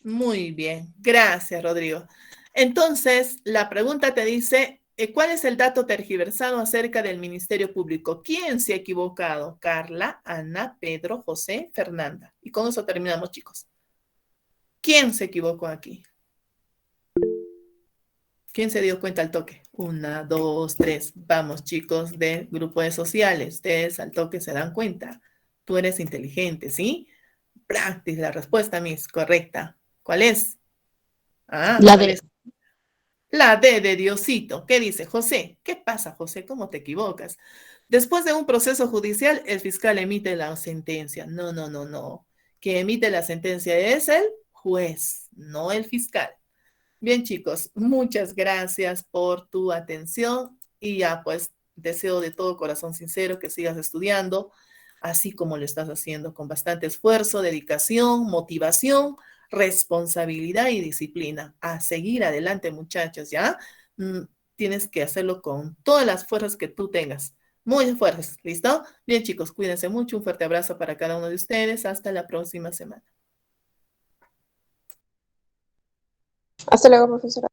Muy bien, gracias, Rodrigo. Entonces, la pregunta te dice, ¿cuál es el dato tergiversado acerca del Ministerio Público? ¿Quién se ha equivocado? Carla, Ana, Pedro, José, Fernanda. Y con eso terminamos, chicos. ¿Quién se equivocó aquí? ¿Quién se dio cuenta al toque? Una, dos, tres. Vamos, chicos de grupo de sociales. Ustedes al toque se dan cuenta. Tú eres inteligente, ¿sí? Práctica, la respuesta, Miss, correcta. ¿Cuál es? Ah,
La
¿cuál
D.
es? La D de Diosito. ¿Qué dice José? ¿Qué pasa, José? ¿Cómo te equivocas? Después de un proceso judicial, el fiscal emite la sentencia. No, no, no, no. Quien emite la sentencia es el juez, no el fiscal. Bien, chicos, muchas gracias por tu atención y ya pues deseo de todo corazón sincero que sigas estudiando, así como lo estás haciendo con bastante esfuerzo, dedicación, motivación, responsabilidad y disciplina. A seguir adelante, muchachos, ¿ya? Mm, Tienes que hacerlo con todas las fuerzas que tú tengas. Muy fuerzas, ¿listo? Bien, chicos, cuídense mucho. Un fuerte abrazo para cada uno de ustedes. Hasta la próxima semana.
Hasta luego, profesora.